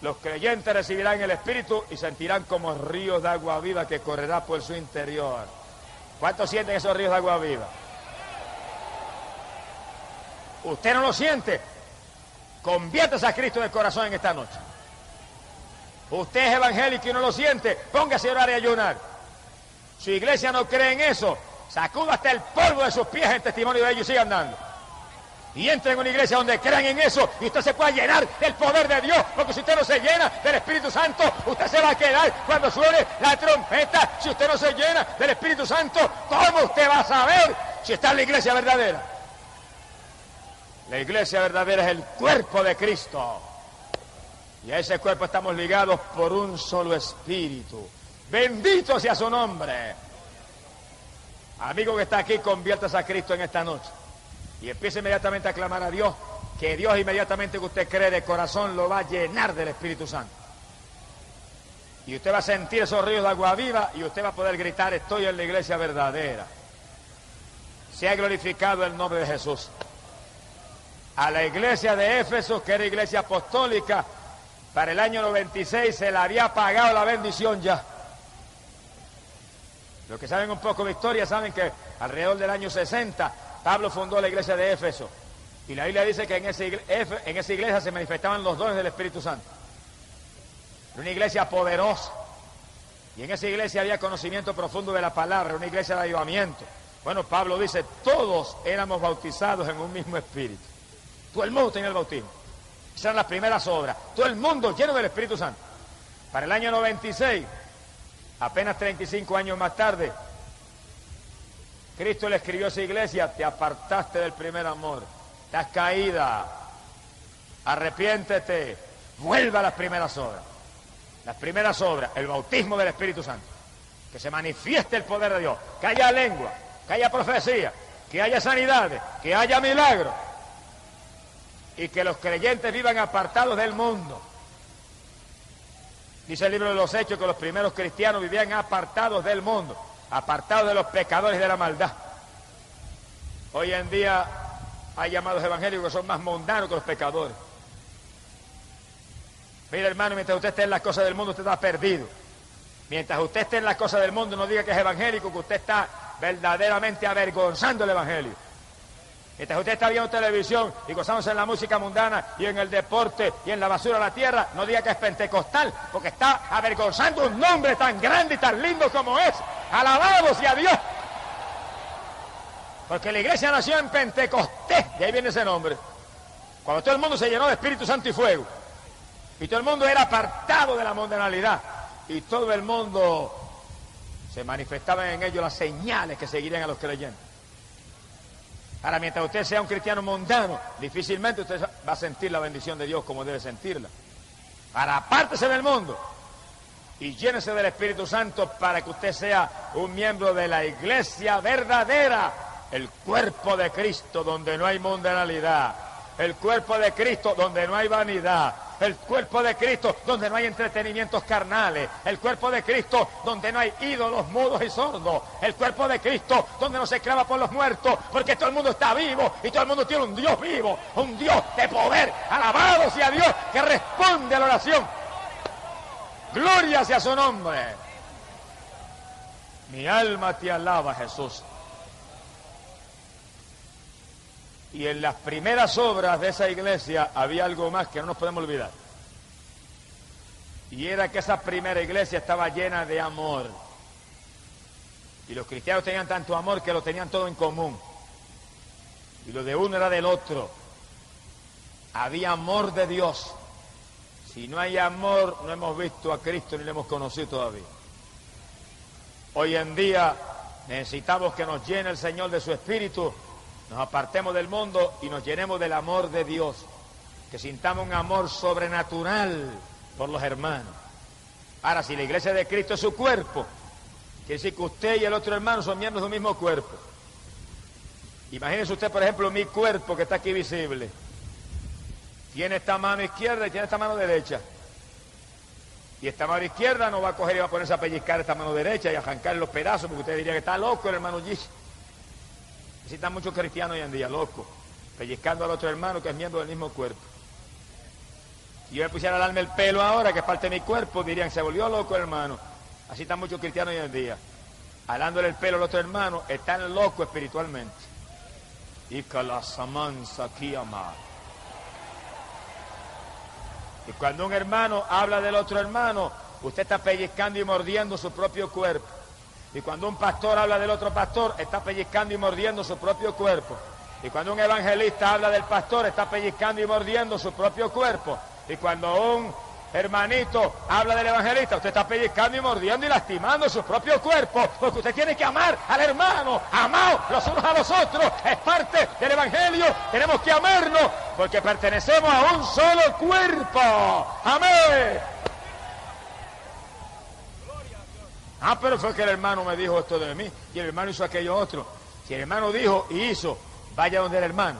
los creyentes recibirán el Espíritu y sentirán como ríos de agua viva que correrá por su interior. ¿Cuántos sienten esos ríos de agua viva? ¿Usted no lo siente? Conviértase a Cristo en el corazón en esta noche. Usted es evangélico y no lo siente, póngase a orar y ayunar. Su iglesia no cree en eso, sacuda hasta el polvo de sus pies en testimonio de ellos y siga andando. Y entre en una iglesia donde crean en eso y usted se pueda llenar del poder de Dios, porque si usted no se llena del Espíritu Santo, usted se va a quedar cuando suene la trompeta. Si usted no se llena del Espíritu Santo, ¿cómo usted va a saber si está en la iglesia verdadera? La iglesia verdadera es el cuerpo de Cristo. Y a ese cuerpo estamos ligados por un solo espíritu. Bendito sea su nombre. Amigo que está aquí, conviértase a Cristo en esta noche. Y empiece inmediatamente a clamar a Dios, que Dios inmediatamente que usted cree de corazón lo va a llenar del Espíritu Santo. Y usted va a sentir esos ríos de agua viva y usted va a poder gritar: estoy en la iglesia verdadera. Sea glorificado el nombre de Jesús. A la iglesia de Éfeso, que era iglesia apostólica, para el año 96 se le había pagado la bendición ya. Los que saben un poco de historia saben que alrededor del año 60 Pablo fundó la iglesia de Éfeso. Y la Biblia dice que en esa iglesia se manifestaban los dones del Espíritu Santo. Era una iglesia poderosa. Y en esa iglesia había conocimiento profundo de la palabra, una iglesia de avivamiento. Bueno, Pablo dice, todos éramos bautizados en un mismo espíritu. Todo el mundo tenía el bautismo. Esas eran las primeras obras. Todo el mundo lleno del Espíritu Santo. Para el año 96, apenas 35 años más tarde, Cristo le escribió a esa iglesia: te apartaste del primer amor, estás caída, arrepiéntete, vuelva a las primeras obras. Las primeras obras, el bautismo del Espíritu Santo, que se manifieste el poder de Dios, que haya lengua, que haya profecía, que haya sanidades, que haya milagros, y que los creyentes vivan apartados del mundo. Dice el libro de los Hechos que los primeros cristianos vivían apartados del mundo, apartados de los pecadores y de la maldad. Hoy en día hay llamados evangélicos que son más mundanos que los pecadores. Mira, hermano, mientras usted esté en las cosas del mundo, usted está perdido. Mientras usted esté en las cosas del mundo, no diga que es evangélico, que usted está verdaderamente avergonzando el evangelio. Mientras usted está viendo televisión y gozándose en la música mundana y en el deporte y en la basura de la tierra, no diga que es pentecostal, porque está avergonzando un nombre tan grande y tan lindo como es. ¡Alabado sea Dios! Porque la iglesia nació en Pentecostés, de ahí viene ese nombre. Cuando todo el mundo se llenó de Espíritu Santo y fuego, y todo el mundo era apartado de la mundanalidad, y todo el mundo se manifestaban en ellos las señales que seguirían a los creyentes. Ahora, mientras usted sea un cristiano mundano, difícilmente usted va a sentir la bendición de Dios como debe sentirla. Ahora, apártese del mundo y llénese del Espíritu Santo para que usted sea un miembro de la iglesia verdadera, el cuerpo de Cristo donde no hay mundanalidad, el cuerpo de Cristo donde no hay vanidad, el cuerpo de Cristo donde no hay entretenimientos carnales, el cuerpo de Cristo donde no hay ídolos mudos y sordos, el cuerpo de Cristo donde no se clama por los muertos, porque todo el mundo está vivo y todo el mundo tiene un Dios vivo, un Dios de poder. Alabado sea Dios que responde a la oración. Gloria sea su nombre. Mi alma te alaba, Jesús. Y en las primeras obras de esa iglesia había algo más que no nos podemos olvidar. Y era que esa primera iglesia estaba llena de amor. Y los cristianos tenían tanto amor que lo tenían todo en común. Y lo de uno era del otro. Había amor de Dios. Si no hay amor, no hemos visto a Cristo ni le hemos conocido todavía. Hoy en día necesitamos que nos llene el Señor de su Espíritu, nos apartemos del mundo y nos llenemos del amor de Dios, que sintamos un amor sobrenatural por los hermanos. Ahora, si la iglesia de Cristo es su cuerpo, quiere decir que usted y el otro hermano son miembros de un mismo cuerpo. Imagínese usted, por ejemplo, mi cuerpo que está aquí visible. Tiene esta mano izquierda y tiene esta mano derecha. Y esta mano izquierda no va a coger y va a ponerse a pellizcar esta mano derecha y a arrancar los pedazos, porque usted diría que está loco el hermano Gis. Necesitan muchos cristianos hoy en día, locos, pellizcando al otro hermano que es miembro del mismo cuerpo. Si yo me pusiera a darme el pelo ahora, que es parte de mi cuerpo, dirían, se volvió loco el hermano. Así están muchos cristianos hoy en día. Alándole el pelo al otro hermano, están locos espiritualmente. Y cuando un hermano habla del otro hermano, usted está pellizcando y mordiendo su propio cuerpo. Y cuando un pastor habla del otro pastor, está pellizcando y mordiendo su propio cuerpo. Y cuando un evangelista habla del pastor, está pellizcando y mordiendo su propio cuerpo. Y cuando un hermanito, habla del evangelista, usted está pellizcando y mordiendo y lastimando su propio cuerpo, porque usted tiene que amar al hermano, amaos los unos a los otros, es parte del evangelio, tenemos que amarnos, porque pertenecemos a un solo cuerpo, amén. Ah, pero fue que el hermano me dijo esto de mí, y el hermano hizo aquello otro. Si el hermano dijo y hizo, vaya donde el hermano,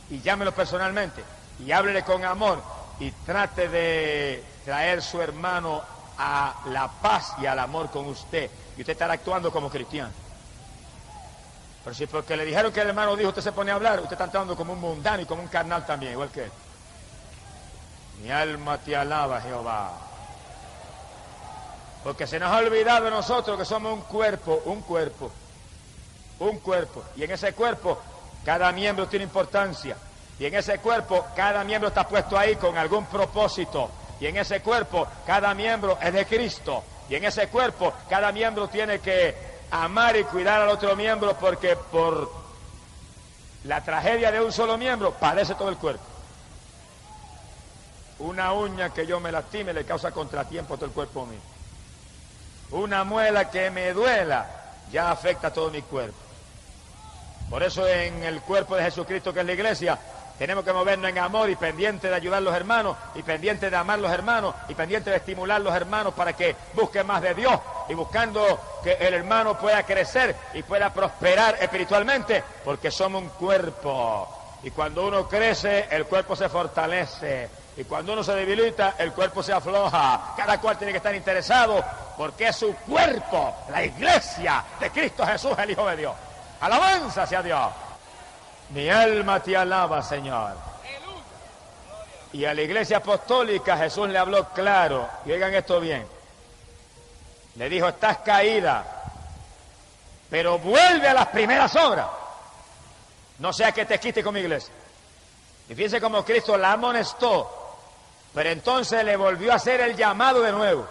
y llámelo personalmente, y háblele con amor, y trate de traer su hermano a la paz y al amor con usted, y usted estará actuando como cristiano. Pero si porque le dijeron que el hermano dijo, usted se pone a hablar, usted está actuando como un mundano y como un carnal también, igual que él. Mi alma te alaba, Jehová. Porque se nos ha olvidado de nosotros que somos un cuerpo, y en ese cuerpo cada miembro tiene importancia, y en ese cuerpo cada miembro está puesto ahí con algún propósito, y en ese cuerpo cada miembro es de Cristo, y en ese cuerpo cada miembro tiene que amar y cuidar al otro miembro, porque por la tragedia de un solo miembro padece todo el cuerpo. Una uña que yo me lastime le causa contratiempo a todo el cuerpo mío. Una muela que me duela ya afecta a todo mi cuerpo. Por eso en el cuerpo de Jesucristo, que es la iglesia, tenemos que movernos en amor y pendiente de ayudar a los hermanos, y pendiente de amar a los hermanos, y pendiente de estimular a los hermanos para que busquen más de Dios, y buscando que el hermano pueda crecer y pueda prosperar espiritualmente, porque somos un cuerpo. Y cuando uno crece, el cuerpo se fortalece. Y cuando uno se debilita, el cuerpo se afloja. Cada cual tiene que estar interesado, porque es su cuerpo, la iglesia de Cristo Jesús, el Hijo de Dios. Alabanza sea Dios. Mi alma te alaba, Señor. Y a la iglesia apostólica Jesús le habló claro, y oigan esto bien. Le dijo, estás caída, pero vuelve a las primeras obras. No sea que te quite con mi iglesia. Y fíjense cómo Cristo la amonestó, pero entonces le volvió a hacer el llamado de nuevo.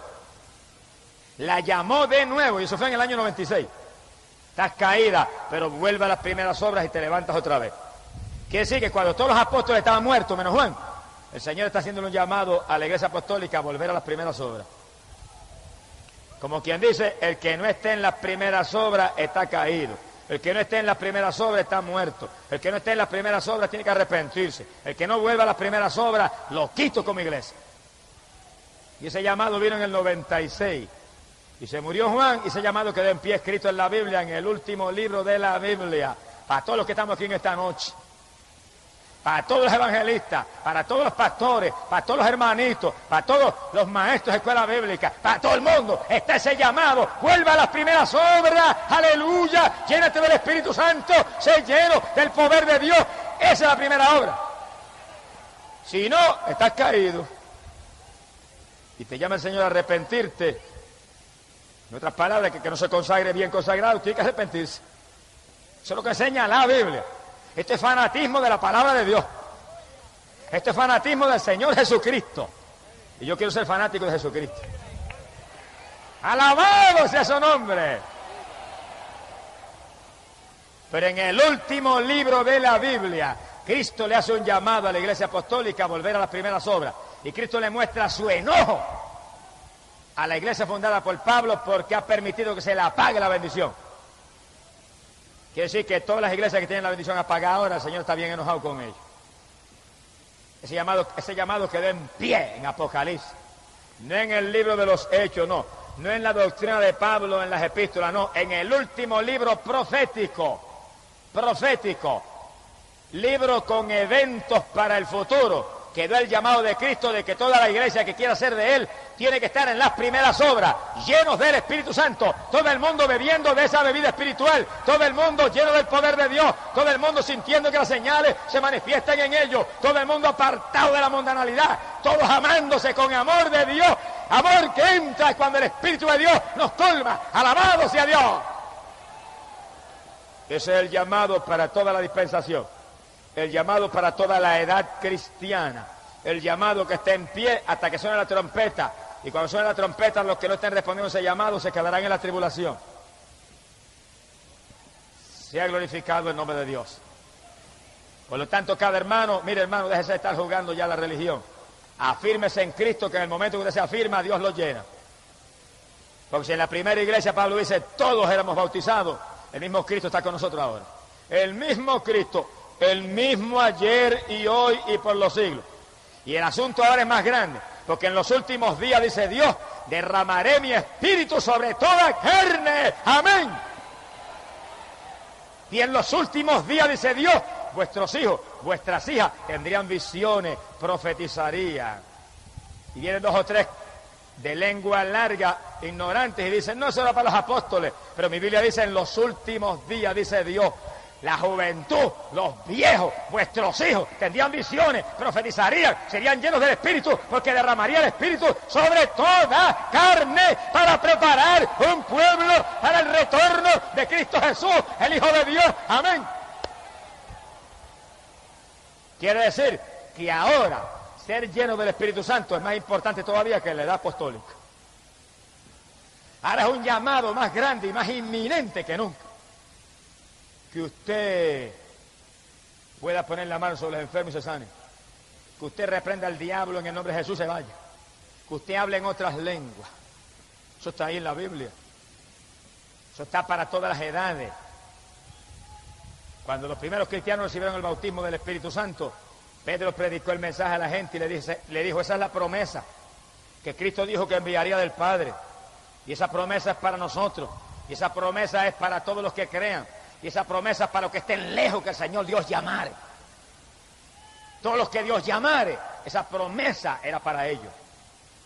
La llamó de nuevo, y eso fue en el año 96. Estás caída, pero vuelve a las primeras obras y te levantas otra vez. Quiere decir que cuando todos los apóstoles estaban muertos, menos Juan, el Señor está haciendo un llamado a la iglesia apostólica a volver a las primeras obras. Como quien dice, el que no esté en las primeras obras está caído. El que no esté en las primeras obras está muerto. El que no esté en las primeras obras tiene que arrepentirse. El que no vuelva a las primeras obras, lo quito como iglesia. Y ese llamado vino en el 96. Y se murió Juan, y ese llamado quedó en pie, escrito en la Biblia, en el último libro de la Biblia. Para todos los que estamos aquí en esta noche. Para todos los evangelistas, para todos los pastores, para todos los hermanitos, para todos los maestros de escuela bíblica, para todo el mundo, está ese llamado. Vuelva a las primeras obras, aleluya, llénate del Espíritu Santo, sé lleno del poder de Dios. Esa es la primera obra. Si no, estás caído. Y te llama el Señor a arrepentirte. En otras palabras, que no se consagre bien consagrado, tiene que arrepentirse. Eso es lo que enseña la Biblia. Este es fanatismo de la palabra de Dios. Este es fanatismo del Señor Jesucristo. Y yo quiero ser fanático de Jesucristo. ¡Alabado sea su nombre! Pero en el último libro de la Biblia, Cristo le hace un llamado a la iglesia apostólica a volver a las primeras obras. Y Cristo le muestra su enojo a la iglesia fundada por Pablo porque ha permitido que se le apague la bendición. Quiere decir que todas las iglesias que tienen la bendición apagada ahora, el Señor está bien enojado con ellos. Ese llamado quedó en pie en Apocalipsis. No en el libro de los Hechos, no. No en la doctrina de Pablo, en las epístolas, no. En el último libro profético. Libro con eventos para el futuro. Quedó el llamado de Cristo de que toda la iglesia que quiera ser de Él tiene que estar en las primeras obras, llenos del Espíritu Santo, todo el mundo bebiendo de esa bebida espiritual, todo el mundo lleno del poder de Dios, todo el mundo sintiendo que las señales se manifiestan en ellos, todo el mundo apartado de la mundanalidad, todos amándose con amor de Dios, amor que entra cuando el Espíritu de Dios nos colma. ¡Alabado sea Dios! Ese es el llamado para toda la dispensación. El llamado para toda la edad cristiana, el llamado que esté en pie hasta que suene la trompeta, y cuando suene la trompeta los que no estén respondiendo a ese llamado se quedarán en la tribulación. Sea glorificado el nombre de Dios. Por lo tanto, cada hermano, mire hermano, déjese de estar jugando ya la religión, Afírmese en Cristo, que en el momento que usted se afirma, Dios lo llena. Porque si en la primera iglesia Pablo dice, todos éramos bautizados, el mismo Cristo está con nosotros ahora. El mismo Cristo, el mismo ayer y hoy y por los siglos. Y el asunto ahora es más grande, porque en los últimos días, dice Dios, derramaré mi espíritu sobre toda carne. Amén. Y en los últimos días, dice Dios, vuestros hijos, vuestras hijas tendrían visiones, profetizarían. Y vienen 2 o 3 de lengua larga, ignorantes, y dicen, no, eso era para los apóstoles. Pero mi Biblia dice, en los últimos días, dice Dios, la juventud, los viejos, vuestros hijos, tendrían visiones, profetizarían, serían llenos del Espíritu, porque derramaría el Espíritu sobre toda carne para preparar un pueblo para el retorno de Cristo Jesús, el Hijo de Dios. Amén. Quiere decir que ahora ser lleno del Espíritu Santo es más importante todavía que en la edad apostólica. Ahora es un llamado más grande y más inminente que nunca. Que usted pueda poner la mano sobre los enfermos y se sane. Que usted reprenda al diablo en el nombre de Jesús y se vaya. Que usted hable en otras lenguas. Eso está ahí en la Biblia. Eso está para todas las edades. Cuando los primeros cristianos recibieron el bautismo del Espíritu Santo, Pedro predicó el mensaje a la gente y le dijo, esa es la promesa que Cristo dijo que enviaría del Padre. Y esa promesa es para nosotros. Y esa promesa es para todos los que crean. Y esa promesa es para los que estén lejos, que el Señor Dios llamare. Todos los que Dios llamare, esa promesa era para ellos.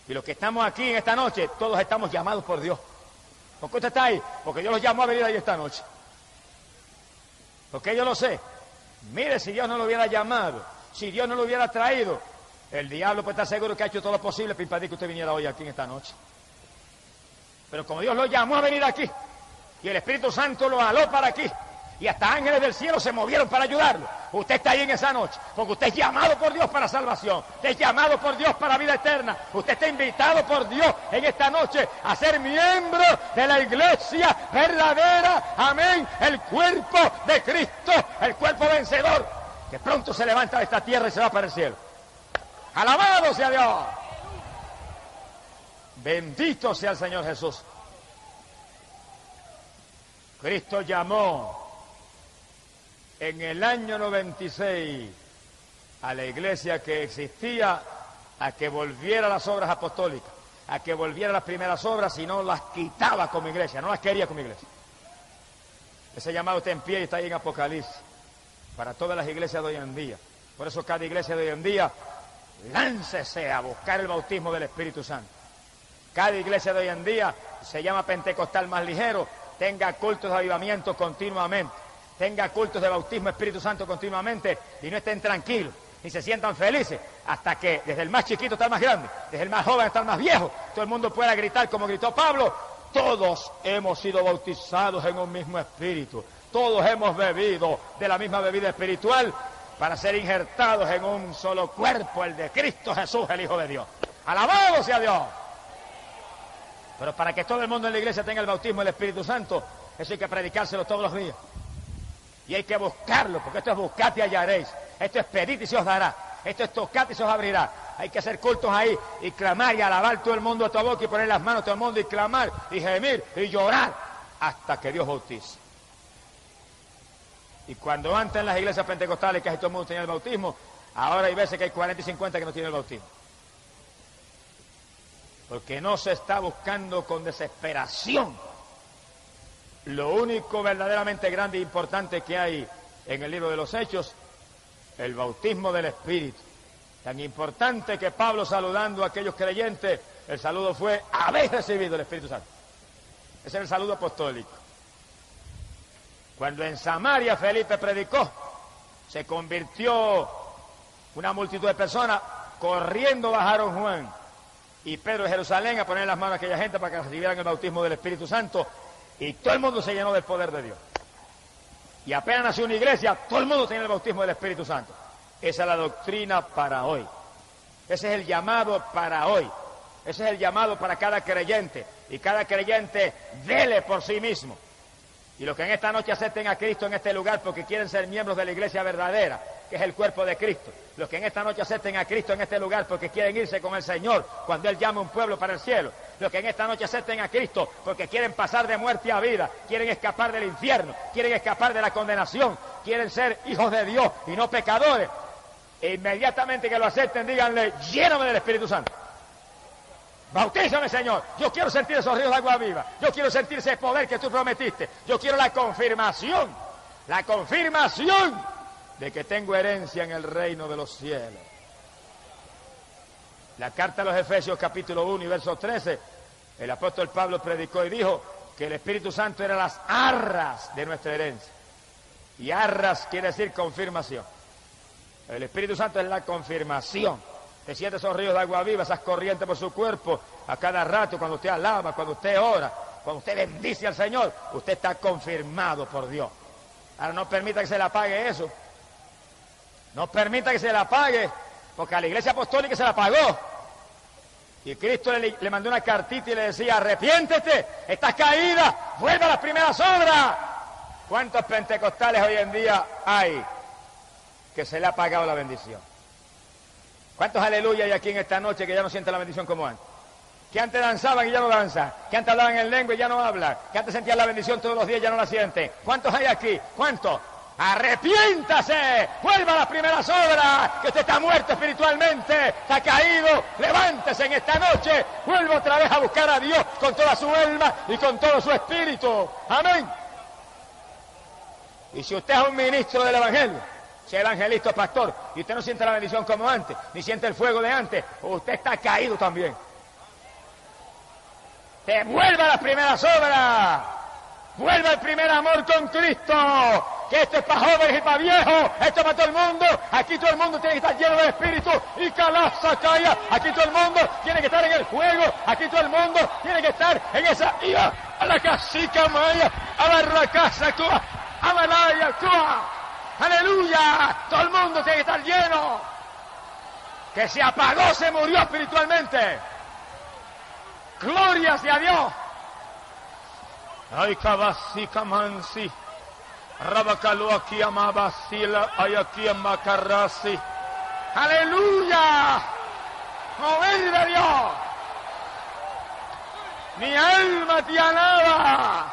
Y los que estamos aquí en esta noche, todos estamos llamados por Dios. ¿Por qué usted está ahí? Porque Dios los llamó a venir ahí esta noche. Porque yo lo sé. Mire, si Dios no lo hubiera llamado, si Dios no lo hubiera traído, el diablo puede estar seguro que ha hecho todo lo posible para impedir que usted viniera hoy aquí en esta noche. Pero como Dios lo llamó a venir aquí, y el Espíritu Santo lo aló para aquí, y hasta ángeles del cielo se movieron para ayudarlo, usted está ahí en esa noche, porque usted es llamado por Dios para salvación, usted es llamado por Dios para vida eterna, usted está invitado por Dios en esta noche a ser miembro de la iglesia verdadera, amén, el cuerpo de Cristo, el cuerpo vencedor, que pronto se levanta de esta tierra y se va para el cielo. ¡Alabado sea Dios! Bendito sea el Señor Jesús. Cristo llamó en el año 96 a la iglesia que existía a que volviera a las obras apostólicas, a que volviera a las primeras obras y no las quitaba como iglesia, no las quería como iglesia. Ese llamado está en pie y está ahí en Apocalipsis para todas las iglesias de hoy en día. Por eso cada iglesia de hoy en día, láncese a buscar el bautismo del Espíritu Santo. Cada iglesia de hoy en día se llama pentecostal más ligero, tenga cultos de avivamiento continuamente, tenga cultos de bautismo Espíritu Santo continuamente y no estén tranquilos, ni se sientan felices, hasta que desde el más chiquito hasta el más grande, desde el más joven hasta el más viejo, todo el mundo pueda gritar como gritó Pablo, todos hemos sido bautizados en un mismo espíritu, todos hemos bebido de la misma bebida espiritual para ser injertados en un solo cuerpo, el de Cristo Jesús, el Hijo de Dios. ¡Alabado sea Dios! Pero para que todo el mundo en la iglesia tenga el bautismo del Espíritu Santo, eso hay que predicárselo todos los días. Y hay que buscarlo, porque esto es buscad y hallaréis. Esto es pedid y se os dará. Esto es tocad y se os abrirá. Hay que hacer cultos ahí y clamar y alabar todo el mundo a tu boca y poner las manos a todo el mundo y clamar y gemir y llorar hasta que Dios bautice. Y cuando antes en las iglesias pentecostales casi todo el mundo tenía el bautismo, ahora hay veces que hay 40 y 50 que no tienen el bautismo. Porque no se está buscando con desesperación lo único verdaderamente grande e importante que hay en el libro de los Hechos, el bautismo del Espíritu. Tan importante que Pablo, saludando a aquellos creyentes, el saludo fue: habéis recibido el Espíritu Santo. Ese es el saludo apostólico. Cuando en Samaria Felipe predicó, se convirtió una multitud de personas, corriendo bajaron Juan y Pedro de Jerusalén a poner las manos a aquella gente para que recibieran el bautismo del Espíritu Santo, y todo el mundo se llenó del poder de Dios. Y apenas nació una iglesia, todo el mundo tiene el bautismo del Espíritu Santo. Esa es la doctrina para hoy. Ese es el llamado para hoy. Ese es el llamado para cada creyente. Y cada creyente vele por sí mismo. Y los que en esta noche acepten a Cristo en este lugar porque quieren ser miembros de la iglesia verdadera, que es el cuerpo de Cristo. Los que en esta noche acepten a Cristo en este lugar porque quieren irse con el Señor cuando Él llame a un pueblo para el cielo. Los que en esta noche acepten a Cristo porque quieren pasar de muerte a vida, quieren escapar del infierno, quieren escapar de la condenación, quieren ser hijos de Dios y no pecadores. E inmediatamente que lo acepten, díganle: lléname del Espíritu Santo. Bautízame, Señor. Yo quiero sentir esos ríos de agua viva. Yo quiero sentir ese poder que tú prometiste. Yo quiero la confirmación de que tengo herencia en el reino de los cielos. La carta a los Efesios capítulo 1 y verso 13, el apóstol Pablo predicó y dijo que el Espíritu Santo era las arras de nuestra herencia. Y arras quiere decir confirmación. El Espíritu Santo es la confirmación. Te siente esos ríos de agua viva, esas corrientes por su cuerpo, a cada rato, cuando usted alaba, cuando usted ora, cuando usted bendice al Señor, usted está confirmado por Dios. Ahora no permita que se le apague eso. No permita que se le apague, porque a la iglesia apostólica se la apagó. Y Cristo le mandó una cartita y le decía: arrepiéntete, estás caída, vuelve a las primeras obras. ¿Cuántos pentecostales hoy en día hay que se le ha apagado la bendición? ¿Cuántos aleluya hay aquí en esta noche que ya no sienten la bendición como antes? Que antes danzaban y ya no danzan, que antes hablaban en lengua y ya no hablan, que antes sentían la bendición todos los días y ya no la sienten. ¿Cuántos hay aquí? ¿Cuántos? ¡Arrepiéntase! ¡Vuelva a las primeras obras! ¡Que usted está muerto espiritualmente! ¡Está caído! ¡Levántese en esta noche! ¡Vuelva otra vez a buscar a Dios con toda su alma y con todo su espíritu! ¡Amén! Y si usted es un ministro del Evangelio, sea evangelista o pastor, y usted no siente la bendición como antes, ni siente el fuego de antes, usted está caído también. ¡Que vuelva a las primeras obras! ¡Vuelva al primer amor con Cristo! Que esto es para jóvenes y para viejos, esto es para todo el mundo. Aquí todo el mundo tiene que estar lleno del Espíritu y calaza calla. Aquí todo el mundo tiene que estar en el fuego. Aquí todo el mundo tiene que estar en esa ira, a la casica maya, a la racasa cua, a Malaya cua. ¡Aleluya! Todo el mundo tiene que estar lleno. Que se apagó, se murió espiritualmente. ¡Gloria sea a Dios! Ay, cabasi, camansi. Rabacalo aquí amabasila, ay aquí amacarrasi. ¡Aleluya! ¡Mover de Dios! Mi alma te alaba.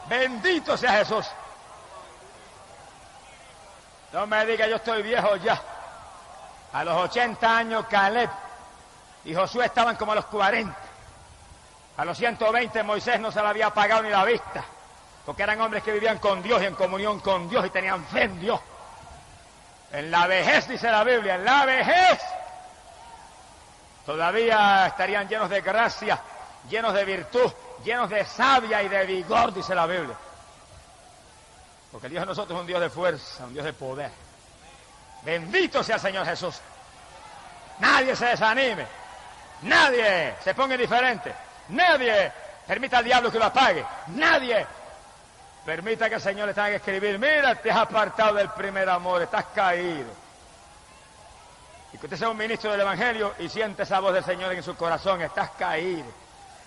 Bendito sea Jesús. No me diga yo estoy viejo ya. A los 80 años Caleb y Josué estaban como a los 40. A los 120 Moisés no se le había apagado ni la vista, porque eran hombres que vivían con Dios y en comunión con Dios y tenían fe en Dios. En la vejez, dice la Biblia, en la vejez todavía estarían llenos de gracia, llenos de virtud, llenos de savia y de vigor, dice la Biblia. Porque el Dios de nosotros es un Dios de fuerza, un Dios de poder. Bendito sea el Señor Jesús. Nadie se desanime, nadie se ponga indiferente, nadie permita al diablo que lo apague, nadie permita que el Señor le tenga que escribir: mira, te has apartado del primer amor, estás caído. Y que usted sea un ministro del Evangelio y siente esa voz del Señor en su corazón: estás caído,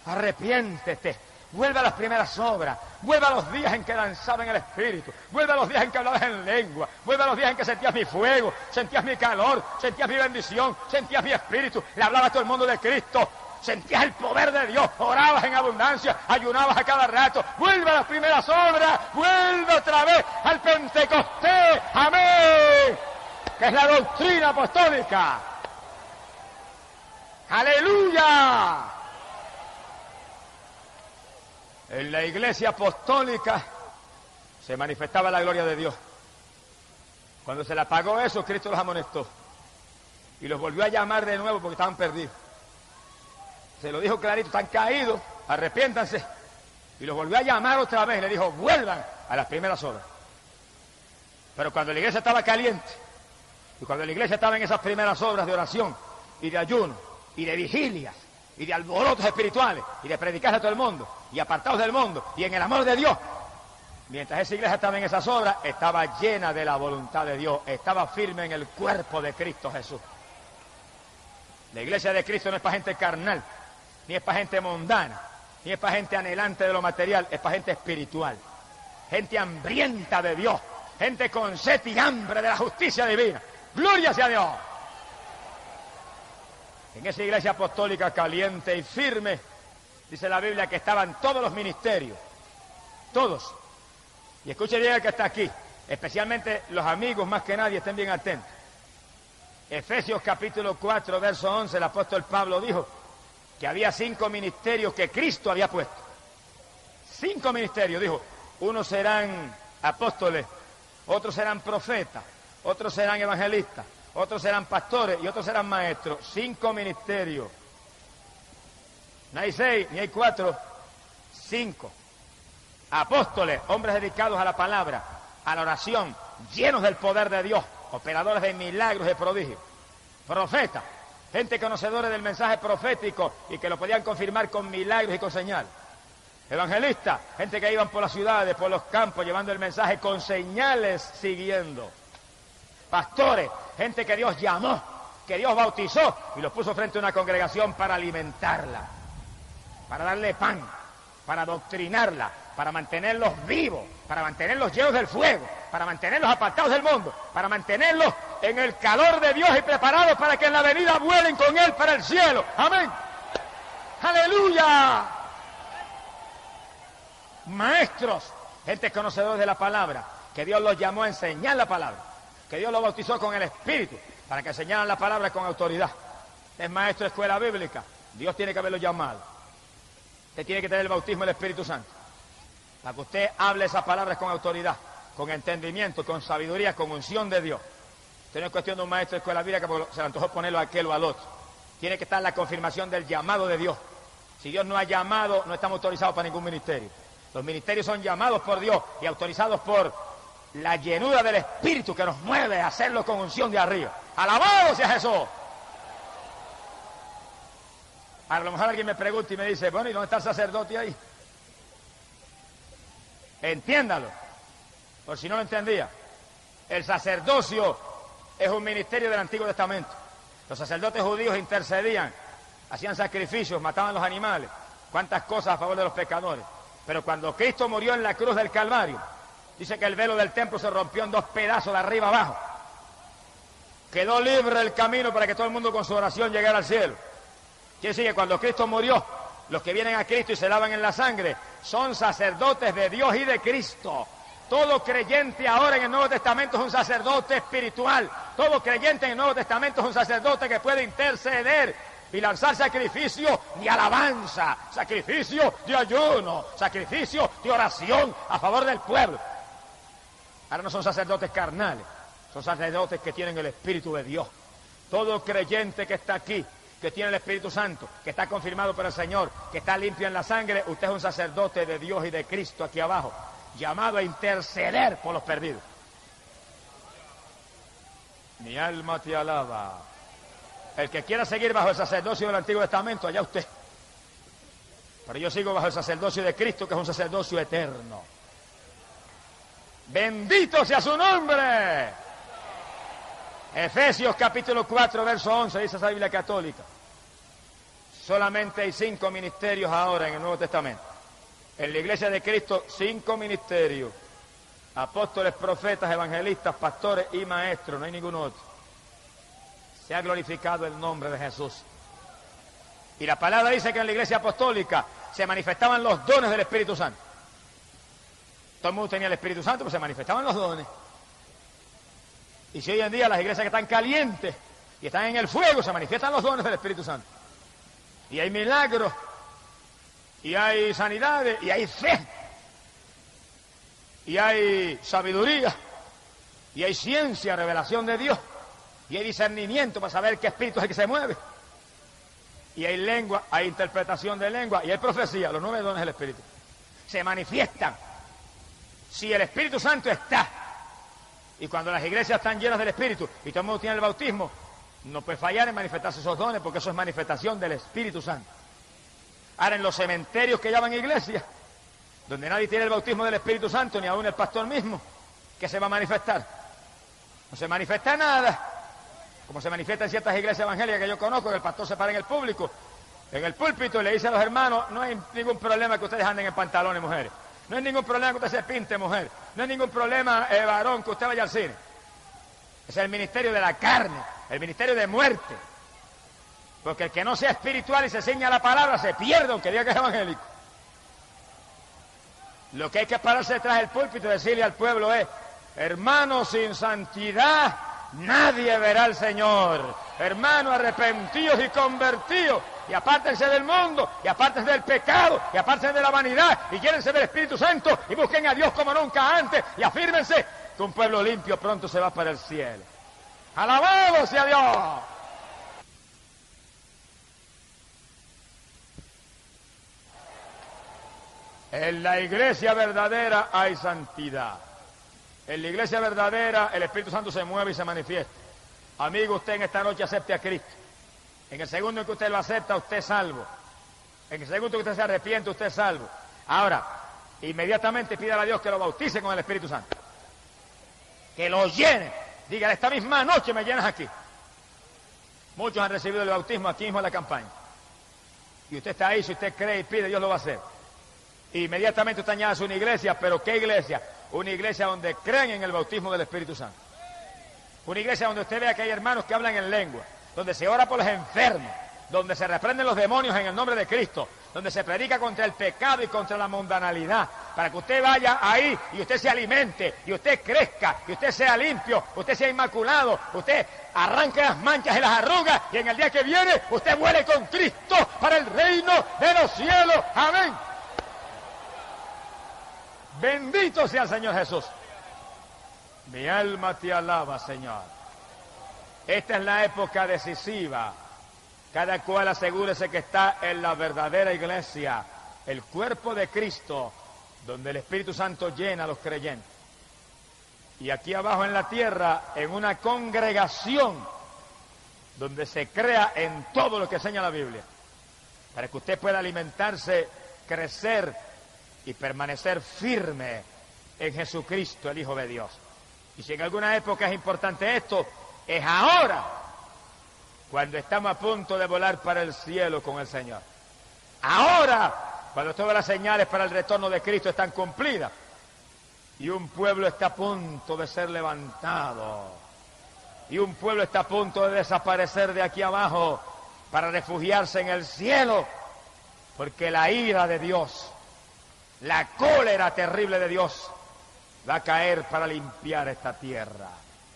arrepiéntete, vuelve a las primeras obras, vuelve a los días en que danzaba en el Espíritu, vuelve a los días en que hablabas en lengua, vuelve a los días en que sentías mi fuego, sentías mi calor, sentías mi bendición, sentías mi espíritu, le hablabas a todo el mundo de Cristo, sentías el poder de Dios, orabas en abundancia, ayunabas a cada rato. Vuelve a las primeras obras, vuelve otra vez al Pentecostés, amén, que es la doctrina apostólica. ¡Aleluya! En la iglesia apostólica se manifestaba la gloria de Dios. Cuando se le apagó eso, Cristo los amonestó y los volvió a llamar de nuevo porque estaban perdidos. Se lo dijo clarito: están caídos, arrepiéntanse. Y los volvió a llamar otra vez y le dijo: vuelvan a las primeras obras. Pero cuando la iglesia estaba caliente y cuando la iglesia estaba en esas primeras obras de oración y de ayuno y de vigilias y de alborotos espirituales y de predicar a todo el mundo y apartados del mundo y en el amor de Dios, mientras esa iglesia estaba en esas obras, estaba llena de la voluntad de Dios, estaba firme en el cuerpo de Cristo Jesús. La iglesia de Cristo no es para gente carnal, ni es para gente mundana, ni es para gente anhelante de lo material, es para gente espiritual. gente hambrienta de Dios, gente con sed y hambre de la justicia divina. ¡Gloria sea a Dios! En esa iglesia apostólica caliente y firme, dice la Biblia que estaban todos los ministerios, todos. Y escuche bien el que está aquí, especialmente los amigos más que nadie, estén bien atentos. Efesios capítulo 4, verso 11, el apóstol Pablo dijo que había 5 ministerios que Cristo había puesto. 5 ministerios, dijo. Unos serán apóstoles, otros serán profetas, otros serán evangelistas, otros serán pastores y otros serán maestros. 5 ministerios. No hay 6, ni hay 4, 5. Apóstoles, hombres dedicados a la palabra, a la oración, llenos del poder de Dios, operadores de milagros y prodigios. Profetas, gente conocedora del mensaje profético y que lo podían confirmar con milagros y con señales. Evangelistas, gente que iban por las ciudades, por los campos, llevando el mensaje con señales siguiendo. Pastores, gente que Dios llamó, que Dios bautizó y los puso frente a una congregación para alimentarla, para darle pan, para adoctrinarla, para mantenerlos vivos, para mantenerlos llenos del fuego, para mantenerlos apartados del mundo, para mantenerlos en el calor de Dios y preparados para que en la venida vuelen con Él para el cielo. ¡Amén! ¡Aleluya! Maestros, gente conocedores de la palabra, que Dios los llamó a enseñar la palabra, que Dios los bautizó con el Espíritu, para que enseñaran la palabra con autoridad. Es maestro de escuela bíblica, Dios tiene que haberlo llamado. Usted tiene que tener el bautismo del Espíritu Santo, para que usted hable esas palabras con autoridad, con entendimiento, con sabiduría, con unción de Dios. Usted no es cuestión de un maestro de escuela bíblica porque se le antojó ponerlo a aquel o al otro. Tiene que estar la confirmación del llamado de Dios. Si Dios no ha llamado, no estamos autorizados para ningún ministerio. Los ministerios son llamados por Dios y autorizados por la llenura del Espíritu que nos mueve a hacerlo con unción de arriba. ¡Alabado sea Jesús! A lo mejor alguien me pregunta y me dice, bueno, ¿y dónde está el sacerdote ahí? Entiéndalo, por si no lo entendía. El sacerdocio es un ministerio del Antiguo Testamento. Los sacerdotes judíos intercedían, hacían sacrificios, mataban los animales, cuántas cosas a favor de los pecadores. Pero cuando Cristo murió en la cruz del Calvario, dice que el velo del templo se rompió en 2 pedazos de arriba abajo. Quedó libre el camino para que todo el mundo con su oración llegara al cielo. Quiere decir que cuando Cristo murió, los que vienen a Cristo y se lavan en la sangre son sacerdotes de Dios y de Cristo. Todo creyente ahora en el Nuevo Testamento es un sacerdote espiritual. Todo creyente en el Nuevo Testamento es un sacerdote que puede interceder y lanzar sacrificio de alabanza, sacrificio de ayuno, sacrificio de oración a favor del pueblo. Ahora no son sacerdotes carnales, son sacerdotes que tienen el Espíritu de Dios. Todo creyente que está aquí, que tiene el Espíritu Santo, que está confirmado por el Señor, que está limpio en la sangre, usted es un sacerdote de Dios y de Cristo aquí abajo, llamado a interceder por los perdidos. Mi alma te alaba. El que quiera seguir bajo el sacerdocio del Antiguo Testamento, allá usted. Pero yo sigo bajo el sacerdocio de Cristo, que es un sacerdocio eterno. ¡Bendito sea su nombre! Efesios capítulo 4, verso 11, dice esa Biblia católica. Solamente hay 5 ministerios ahora en el Nuevo Testamento. En la iglesia de Cristo, 5 ministerios. Apóstoles, profetas, evangelistas, pastores y maestros, no hay ningún otro. Se ha glorificado el nombre de Jesús. Y la palabra dice que en la iglesia apostólica se manifestaban los dones del Espíritu Santo. Todo el mundo tenía el Espíritu Santo, pero se manifestaban los dones. Y si hoy en día las iglesias que están calientes y están en el fuego, se manifiestan los dones del Espíritu Santo. Y hay milagros, y hay sanidades, y hay fe, y hay sabiduría, y hay ciencia, revelación de Dios, y hay discernimiento para saber qué espíritu es el que se mueve. Y hay lengua, hay interpretación de lengua, y hay profecía, los 9 dones del Espíritu. Se manifiestan. Si el Espíritu Santo está, y cuando las iglesias están llenas del Espíritu, y todo el mundo tiene el bautismo, no puede fallar en manifestarse esos dones, porque eso es manifestación del Espíritu Santo. Ahora, en los cementerios que llaman iglesias, donde nadie tiene el bautismo del Espíritu Santo, ni aún el pastor mismo, ¿qué se va a manifestar? No se manifiesta nada. Como se manifiesta en ciertas iglesias evangélicas que yo conozco, que el pastor se para en el público, en el púlpito, y le dice a los hermanos, no hay ningún problema que ustedes anden en pantalones, mujeres. No es ningún problema que usted se pinte, mujer. No es ningún problema, varón, que usted vaya al cine. Es el ministerio de la carne, el ministerio de muerte. Porque el que no sea espiritual y se ciña a la palabra se pierde, aunque diga que es evangélico. Lo que hay que pararse detrás del púlpito y decirle al pueblo es: hermanos, sin santidad nadie verá al Señor. Hermanos, arrepentidos y convertidos, y apártense del mundo, y apártense del pecado, y apártense de la vanidad, y llévense del Espíritu Santo, y busquen a Dios como nunca antes, y afírmense que un pueblo limpio pronto se va para el cielo. ¡Alabado sea Dios! En la iglesia verdadera hay santidad. En la iglesia verdadera el Espíritu Santo se mueve y se manifiesta. Amigo, usted en esta noche acepte a Cristo. En el segundo en que usted lo acepta, usted es salvo. En el segundo en que usted se arrepiente, usted es salvo. Ahora, inmediatamente pídale a Dios que lo bautice con el Espíritu Santo. Que lo llene. Dígale: esta misma noche me llenas aquí. Muchos han recibido el bautismo aquí mismo en la campaña. Y usted está ahí, si usted cree y pide, Dios lo va a hacer. Inmediatamente usted añade a una iglesia, pero ¿qué iglesia? Una iglesia donde creen en el bautismo del Espíritu Santo. Una iglesia donde usted vea que hay hermanos que hablan en lengua, donde se ora por los enfermos, donde se reprenden los demonios en el nombre de Cristo, donde se predica contra el pecado y contra la mundanalidad, para que usted vaya ahí y usted se alimente, y usted crezca, y usted sea limpio, usted sea inmaculado, usted arranque las manchas y las arrugas, y en el día que viene usted vuele con Cristo para el reino de los cielos. Amén. Bendito sea el Señor Jesús. Mi alma te alaba, Señor. Esta es la época decisiva. Cada cual asegúrese que está en la verdadera iglesia, el cuerpo de Cristo, donde el Espíritu Santo llena a los creyentes. Y aquí abajo en la tierra, en una congregación, donde se crea en todo lo que enseña la Biblia, para que usted pueda alimentarse, crecer y permanecer firme en Jesucristo, el Hijo de Dios. Y si en alguna época es importante esto, es ahora, cuando estamos a punto de volar para el cielo con el Señor. Ahora, cuando todas las señales para el retorno de Cristo están cumplidas y un pueblo está a punto de ser levantado y un pueblo está a punto de desaparecer de aquí abajo para refugiarse en el cielo, porque la ira de Dios, la cólera terrible de Dios va a caer para limpiar esta tierra.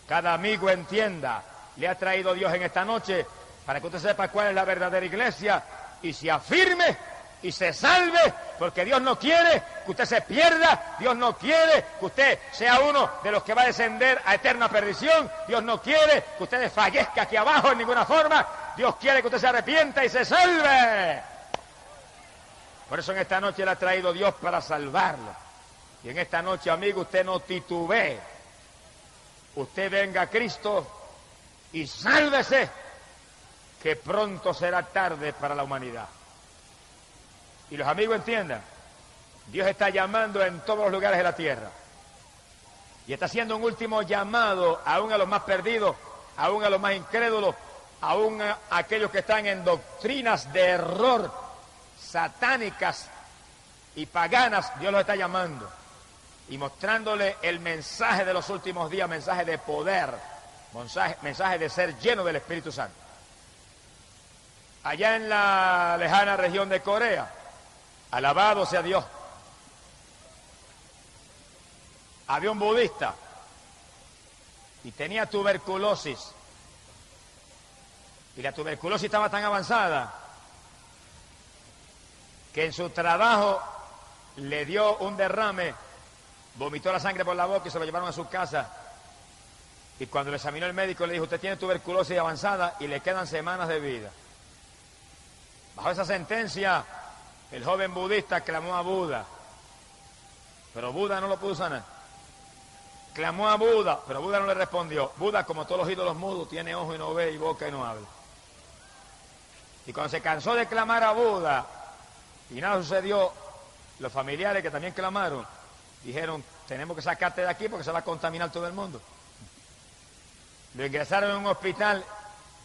Cada amigo entienda, le ha traído Dios en esta noche para que usted sepa cuál es la verdadera iglesia y se afirme y se salve, porque Dios no quiere que usted se pierda, Dios no quiere que usted sea uno de los que va a descender a eterna perdición, Dios no quiere que usted desfallezca aquí abajo en ninguna forma, Dios quiere que usted se arrepienta y se salve. Por eso en esta noche le ha traído Dios para salvarlo. Y en esta noche, amigo, usted no titubee. Usted venga a Cristo y sálvese, que pronto será tarde para la humanidad. Y los amigos entiendan, Dios está llamando en todos los lugares de la tierra. Y está haciendo un último llamado aún a los más perdidos, aún a los más incrédulos, aún a aquellos que están en doctrinas de error, satánicas y paganas. Dios los está llamando y mostrándole el mensaje de los últimos días, mensaje de poder, mensaje de ser lleno del Espíritu Santo. Allá en la lejana región de Corea, alabado sea Dios, había un budista y tenía tuberculosis, y la tuberculosis estaba tan avanzada que en su trabajo le dio un derrame, vomitó la sangre por la boca y se lo llevaron a su casa. Y cuando le examinó el médico le dijo: usted tiene tuberculosis avanzada y le quedan semanas de vida. Bajo esa sentencia, el joven budista clamó a Buda, pero Buda no lo pudo sanar. Clamó a Buda, pero Buda no le respondió. Buda, como todos los ídolos mudos, tiene ojo y no ve, y boca y no habla. Y cuando se cansó de clamar a Buda y nada sucedió, los familiares que también clamaron dijeron: tenemos que sacarte de aquí porque se va a contaminar todo el mundo. Lo ingresaron en un hospital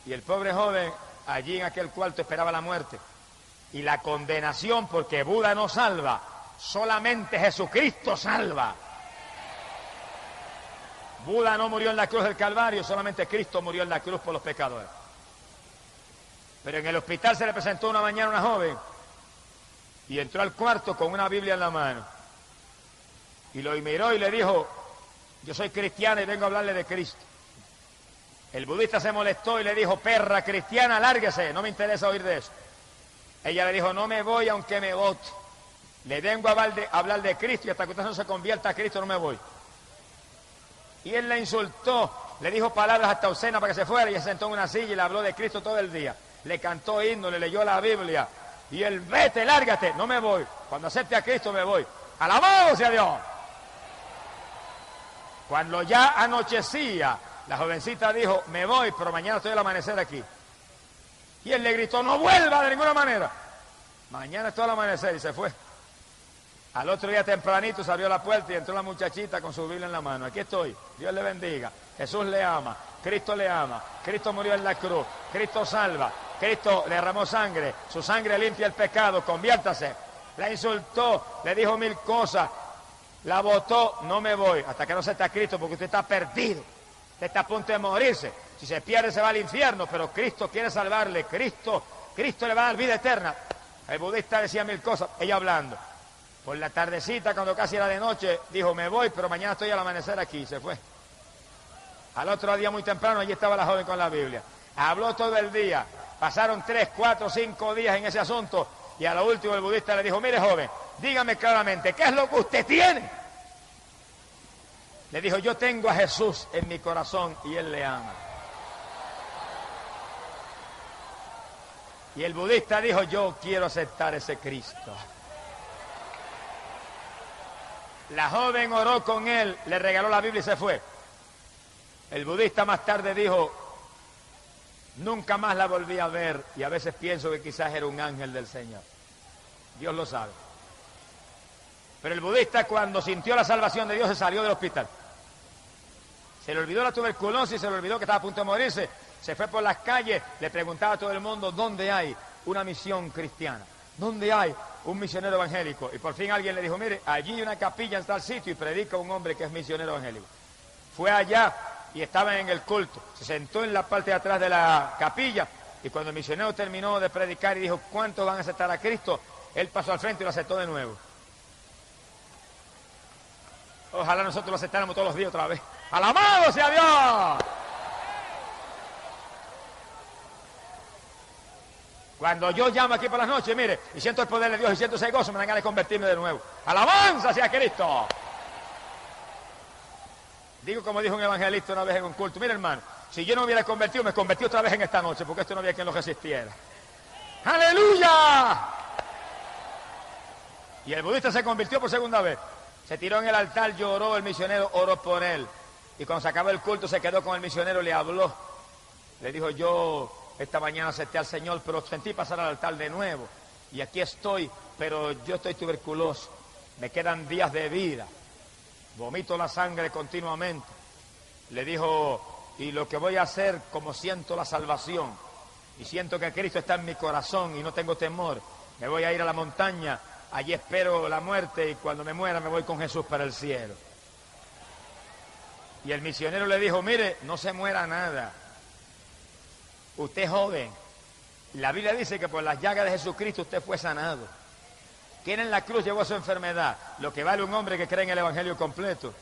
y el pobre joven allí en aquel cuarto esperaba la muerte y la condenación, porque Buda no salva, Solamente Jesucristo salva. Buda no murió en la cruz del Calvario, solamente Cristo murió en la cruz por los pecadores. Pero en el hospital se le presentó una mañana una joven y entró al cuarto con una Biblia en la mano. Y lo miró y le dijo, yo soy cristiana y vengo a hablarle de Cristo. El budista se molestó y le dijo, perra cristiana, lárguese, no me interesa oír de eso. Ella le dijo, no me voy aunque me vote. Le vengo a hablar de Cristo y hasta que usted no se convierta a Cristo no me voy. Y él la insultó, le dijo palabras hasta obscenas para que se fuera y se sentó en una silla y le habló de Cristo todo el día. Le cantó himno, le leyó la Biblia. Y él, vete, lárgate, no me voy. Cuando acepte a Cristo me voy. ¡Alabado sea Dios! Cuando ya anochecía, la jovencita dijo, me voy, pero mañana estoy al amanecer aquí. Y él le gritó, no vuelva de ninguna manera. Mañana estoy al amanecer y se fue. Al otro día tempranito se abrió la puerta y entró la muchachita con su Biblia en la mano. Aquí estoy, Dios le bendiga, Jesús le ama, Cristo le ama, Cristo murió en la cruz, Cristo salva, Cristo derramó sangre, su sangre limpia el pecado, conviértase. La insultó, le dijo 1000 cosas, la botó, no me voy, hasta que no se está Cristo, porque usted está perdido, usted está a punto de morirse, si se pierde se va al infierno, pero Cristo quiere salvarle, Cristo le va a dar vida eterna. El budista decía 1000 cosas, ella hablando. Por la tardecita, cuando casi era de noche, dijo, me voy, pero mañana estoy al amanecer aquí, se fue. Al otro día muy temprano, allí estaba la joven con la Biblia. Habló todo el día, pasaron 3, 4, 5 días en ese asunto, y a lo último el budista le dijo, mire joven, dígame claramente, ¿qué es lo que usted tiene? Le dijo, yo tengo a Jesús en mi corazón y Él le ama. Y el budista dijo, yo quiero aceptar ese Cristo. La joven oró con él, le regaló la Biblia y se fue. El budista más tarde dijo, nunca más la volví a ver y a veces pienso que quizás era un ángel del Señor. Dios lo sabe. Pero el budista cuando sintió la salvación de Dios se salió del hospital. Se le olvidó la tuberculosis, se le olvidó que estaba a punto de morirse. Se fue por las calles, le preguntaba a todo el mundo dónde hay una misión cristiana, dónde hay un misionero evangélico. Y por fin alguien le dijo, mire, allí hay una capilla en tal sitio y predica un hombre que es misionero evangélico. Fue allá y estaba en el culto. Se sentó en la parte de atrás de la capilla y cuando el misionero terminó de predicar y dijo, ¿cuántos van a aceptar a Cristo? Él pasó al frente y lo aceptó de nuevo. Ojalá nosotros lo aceptáramos todos los días otra vez. ¡Alabado sea Dios! Cuando yo llamo aquí por las noches, mire, y siento el poder de Dios y siento ese gozo, me dan ganas de convertirme de nuevo. ¡Alabanza sea Cristo! Digo como dijo un evangelista una vez en un culto, mire hermano, si yo no me hubiera convertido, me convertí otra vez en esta noche, porque esto no había quien lo resistiera. ¡Aleluya! Y el budista se convirtió por segunda vez. Se tiró en el altar, lloró, el misionero oró por él. Y cuando se acabó el culto se quedó con el misionero, le habló. Le dijo, yo esta mañana acepté al Señor, pero sentí pasar al altar de nuevo. Y aquí estoy, pero yo estoy tuberculoso. Me quedan días de vida. Vomito la sangre continuamente. Le dijo, y lo que voy a hacer, como siento la salvación, y siento que Cristo está en mi corazón y no tengo temor, me voy a ir a la montaña, allí espero la muerte y cuando me muera me voy con Jesús para el cielo. Y el misionero le dijo, mire, no se muera nada. Usted es joven. La Biblia dice que por las llagas de Jesucristo usted fue sanado. ¿Quién en la cruz llevó su enfermedad? Lo que vale un hombre que cree en el Evangelio completo.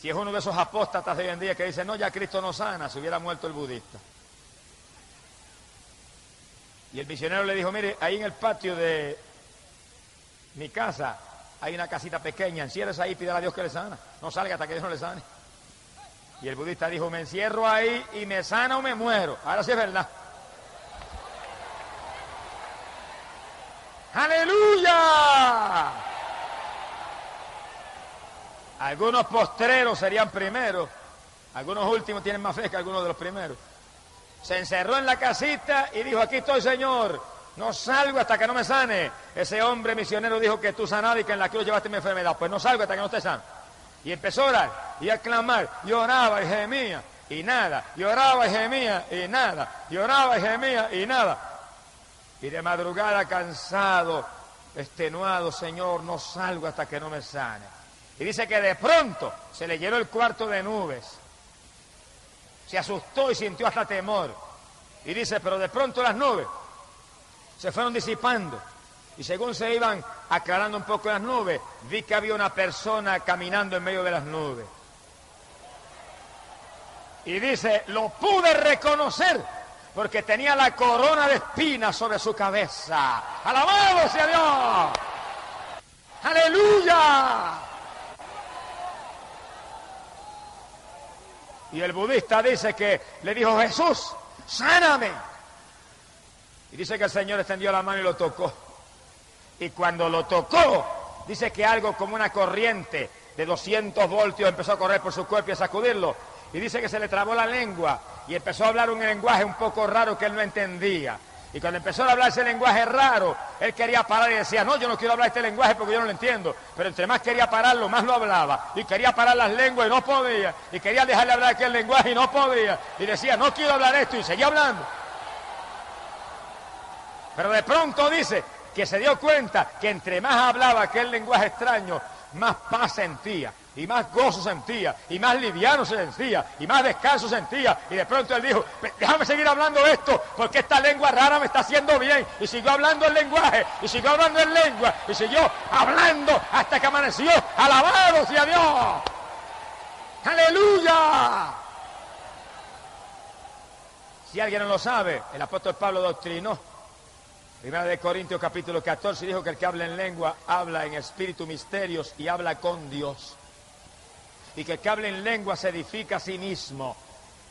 Si es uno de esos apóstatas de hoy en día que dice, no, ya Cristo no sana, se hubiera muerto el budista. Y el misionero le dijo, mire, ahí en el patio de mi casa hay una casita pequeña, enciérrese ahí y pídale a Dios que le sana. No salga hasta que Dios no le sane. Y el budista dijo, me encierro ahí y me sana o me muero. Ahora sí es verdad. ¡Aleluya! Algunos postreros serían primeros, algunos últimos tienen más fe que algunos de los primeros. Se encerró en la casita y dijo, aquí estoy, Señor, no salgo hasta que no me sane. Ese hombre misionero dijo que tú sanabas y que en la cruz llevaste mi enfermedad. Pues no salgo hasta que no esté sano. Y empezó a orar y a clamar, y oraba y gemía y nada, y oraba y gemía y nada, y oraba y gemía y nada. Y de madrugada cansado, extenuado, Señor, no salgo hasta que no me sane. Y dice que de pronto se le llenó el cuarto de nubes. Se asustó y sintió hasta temor. Y dice, pero de pronto las nubes se fueron disipando. Y según se iban aclarando un poco las nubes, vi que había una persona caminando en medio de las nubes. Y dice, lo pude reconocer porque tenía la corona de espinas sobre su cabeza. ¡Alabado sea Dios! ¡Aleluya! Y el budista dice que le dijo, Jesús, sáname. Y dice que el Señor extendió la mano y lo tocó. Y cuando lo tocó, dice que algo como una corriente de 200 voltios empezó a correr por su cuerpo y a sacudirlo. Y dice que se le trabó la lengua y empezó a hablar un lenguaje un poco raro que él no entendía. Y cuando empezó a hablar ese lenguaje raro, él quería parar y decía, no, yo no quiero hablar este lenguaje porque yo no lo entiendo. Pero entre más quería pararlo, más lo hablaba. Y quería parar las lenguas y no podía. Y quería dejarle hablar aquel lenguaje y no podía. Y decía, no quiero hablar esto, y seguía hablando. Pero de pronto dice que se dio cuenta que entre más hablaba aquel lenguaje extraño, más paz sentía, y más gozo sentía, y más liviano se sentía, y más descanso sentía. Y de pronto él dijo, déjame seguir hablando esto, porque esta lengua rara me está haciendo bien. Y siguió hablando el lenguaje, y siguió hablando en lengua, y siguió hablando hasta que amaneció. ¡Alabado sea Dios! ¡Aleluya! Si alguien no lo sabe, el apóstol Pablo doctrinó. Primera de Corintios capítulo 14 dijo que el que habla en lengua habla en espíritu misterios y habla con Dios. Y que el que habla en lengua se edifica a sí mismo.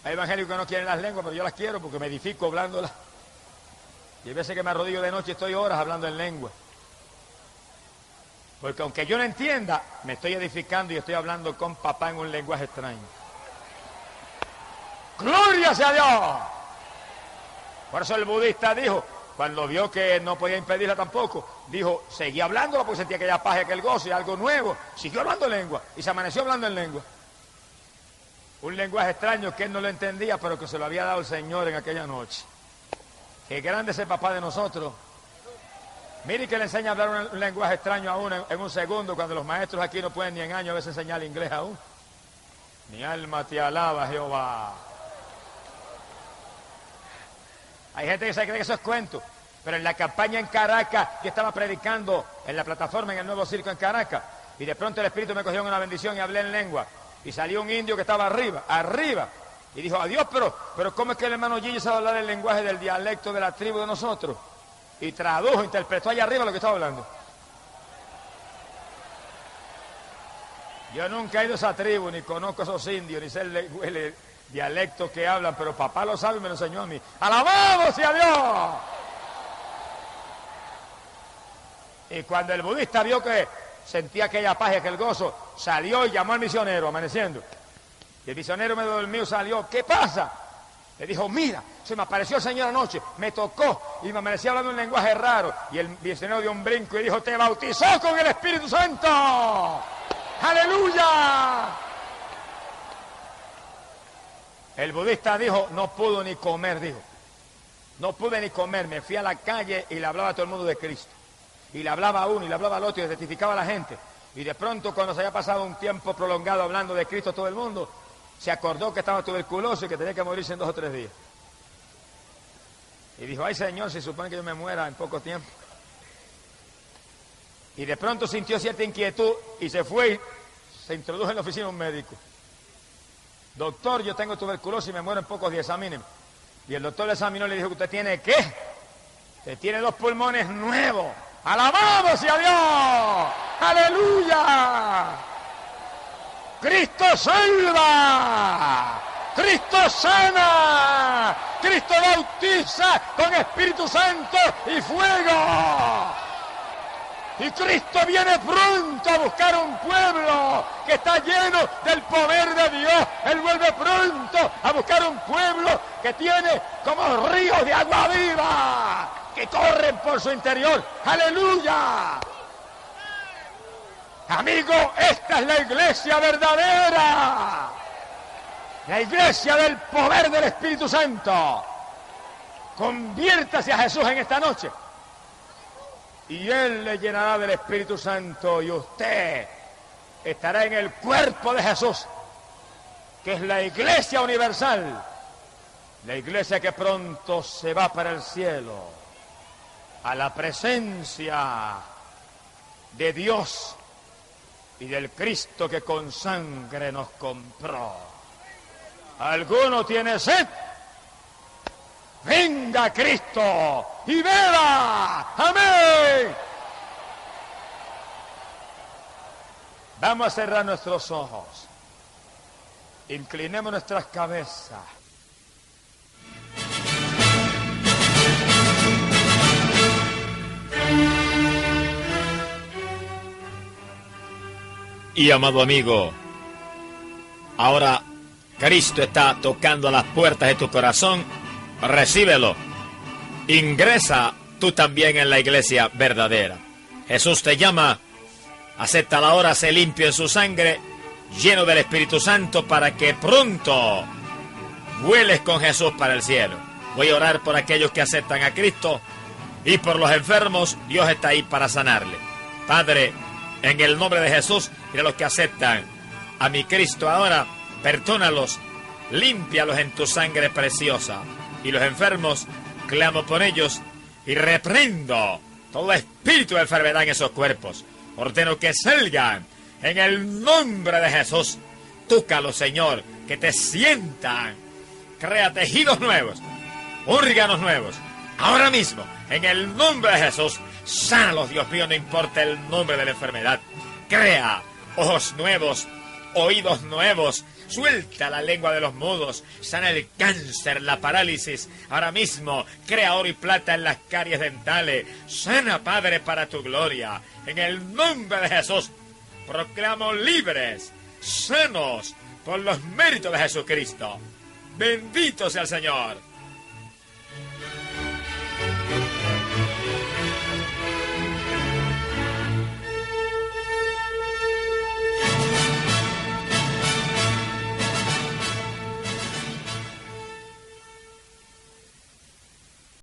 Hay evangélicos que no quieren las lenguas, pero yo las quiero porque me edifico hablándolas. Y hay veces que me arrodillo de noche y estoy horas hablando en lengua. Porque aunque yo no entienda, me estoy edificando y estoy hablando con papá en un lenguaje extraño. ¡Gloria sea Dios! Por eso el budista dijo, cuando vio que no podía impedirla tampoco, dijo, seguía hablándola porque sentía aquella paz y aquel gozo y algo nuevo. Siguió hablando en lengua y se amaneció hablando en lengua. Un lenguaje extraño que él no lo entendía, pero que se lo había dado el Señor en aquella noche. Qué grande es el papá de nosotros. Mire que le enseña a hablar un lenguaje extraño a uno en un segundo, cuando los maestros aquí no pueden ni en años a veces enseñar inglés aún. Mi alma te alaba, Jehová. Hay gente que se cree que eso es cuento, pero en la campaña en Caracas, yo estaba predicando en la plataforma en el Nuevo Circo en Caracas, y de pronto el Espíritu me cogió en una bendición y hablé en lengua, y salió un indio que estaba arriba, y dijo, adiós, pero ¿cómo es que el hermano Gillo sabe hablar el lenguaje del dialecto de la tribu de nosotros? Y tradujo, interpretó allá arriba lo que estaba hablando. Yo nunca he ido a esa tribu, ni conozco a esos indios, ni sé el dialectos que hablan, pero papá lo sabe y me lo enseñó a mí. ¡Alabado sea Dios! Y cuando el budista vio que sentía aquella paz y aquel gozo, salió y llamó al misionero, amaneciendo. Y el misionero medio dormido salió, ¿qué pasa? Le dijo, mira, se me apareció el Señor anoche, me tocó y me amaneció hablando un lenguaje raro. Y el misionero dio un brinco y dijo, te bautizó con el Espíritu Santo. ¡Aleluya! El budista dijo, no pudo ni comer, dijo. No pude ni comer, me fui a la calle y le hablaba a todo el mundo de Cristo. Y le hablaba a uno y le hablaba al otro y testificaba a la gente. Y de pronto, cuando se había pasado un tiempo prolongado hablando de Cristo a todo el mundo, se acordó que estaba tuberculoso y que tenía que morirse en 2 o 3 días. Y dijo, ay Señor, se supone que yo me muera en poco tiempo. Y de pronto sintió cierta inquietud y se fue y se introdujo en la oficina de un médico. Doctor, yo tengo tuberculosis y me muero en pocos días, examíneme. Y el doctor le examinó y le dijo, ¿usted tiene qué? Usted tiene 2 pulmones nuevos. ¡Alabado sea Dios! ¡Aleluya! ¡Cristo salva! ¡Cristo sana! ¡Cristo bautiza con Espíritu Santo y fuego! Y Cristo viene pronto a buscar un pueblo que está lleno del poder de Dios. Él vuelve pronto a buscar un pueblo que tiene como ríos de agua viva que corren por su interior. ¡Aleluya! Amigo, esta es la iglesia verdadera. La iglesia del poder del Espíritu Santo. Conviértase a Jesús en esta noche. y Él le llenará del Espíritu Santo y usted estará en el cuerpo de Jesús, que es la iglesia universal, la iglesia que pronto se va para el cielo, a la presencia de Dios y del Cristo que con sangre nos compró. ¿Alguno tiene sed? Venga Cristo y beba. Amén. Vamos a cerrar nuestros ojos. Inclinemos nuestras cabezas. Y amado amigo, ahora Cristo está tocando las puertas de tu corazón. Recíbelo. Ingresa tú también en la iglesia verdadera. Jesús te llama. Acepta ahora, sé limpio en su sangre, lleno del Espíritu Santo, para que pronto vueles con Jesús para el cielo. Voy a orar por aquellos que aceptan a Cristo y por los enfermos. Dios está ahí para sanarle. Padre, en el nombre de Jesús y de los que aceptan a mi Cristo ahora, perdónalos, límpialos en tu sangre preciosa. Y los enfermos, clamo por ellos y reprendo todo espíritu de enfermedad en esos cuerpos. Ordeno que salgan en el nombre de Jesús. Tócalos, Señor, que te sientan. Crea tejidos nuevos, órganos nuevos. Ahora mismo, en el nombre de Jesús, sánalos, Dios mío, no importa el nombre de la enfermedad. Crea ojos nuevos, oídos nuevos. Suelta la lengua de los mudos, sana el cáncer, la parálisis. Ahora mismo, crea oro y plata en las caries dentales. Sana, Padre, para tu gloria. En el nombre de Jesús, proclamo libres, sanos, por los méritos de Jesucristo. Bendito sea el Señor.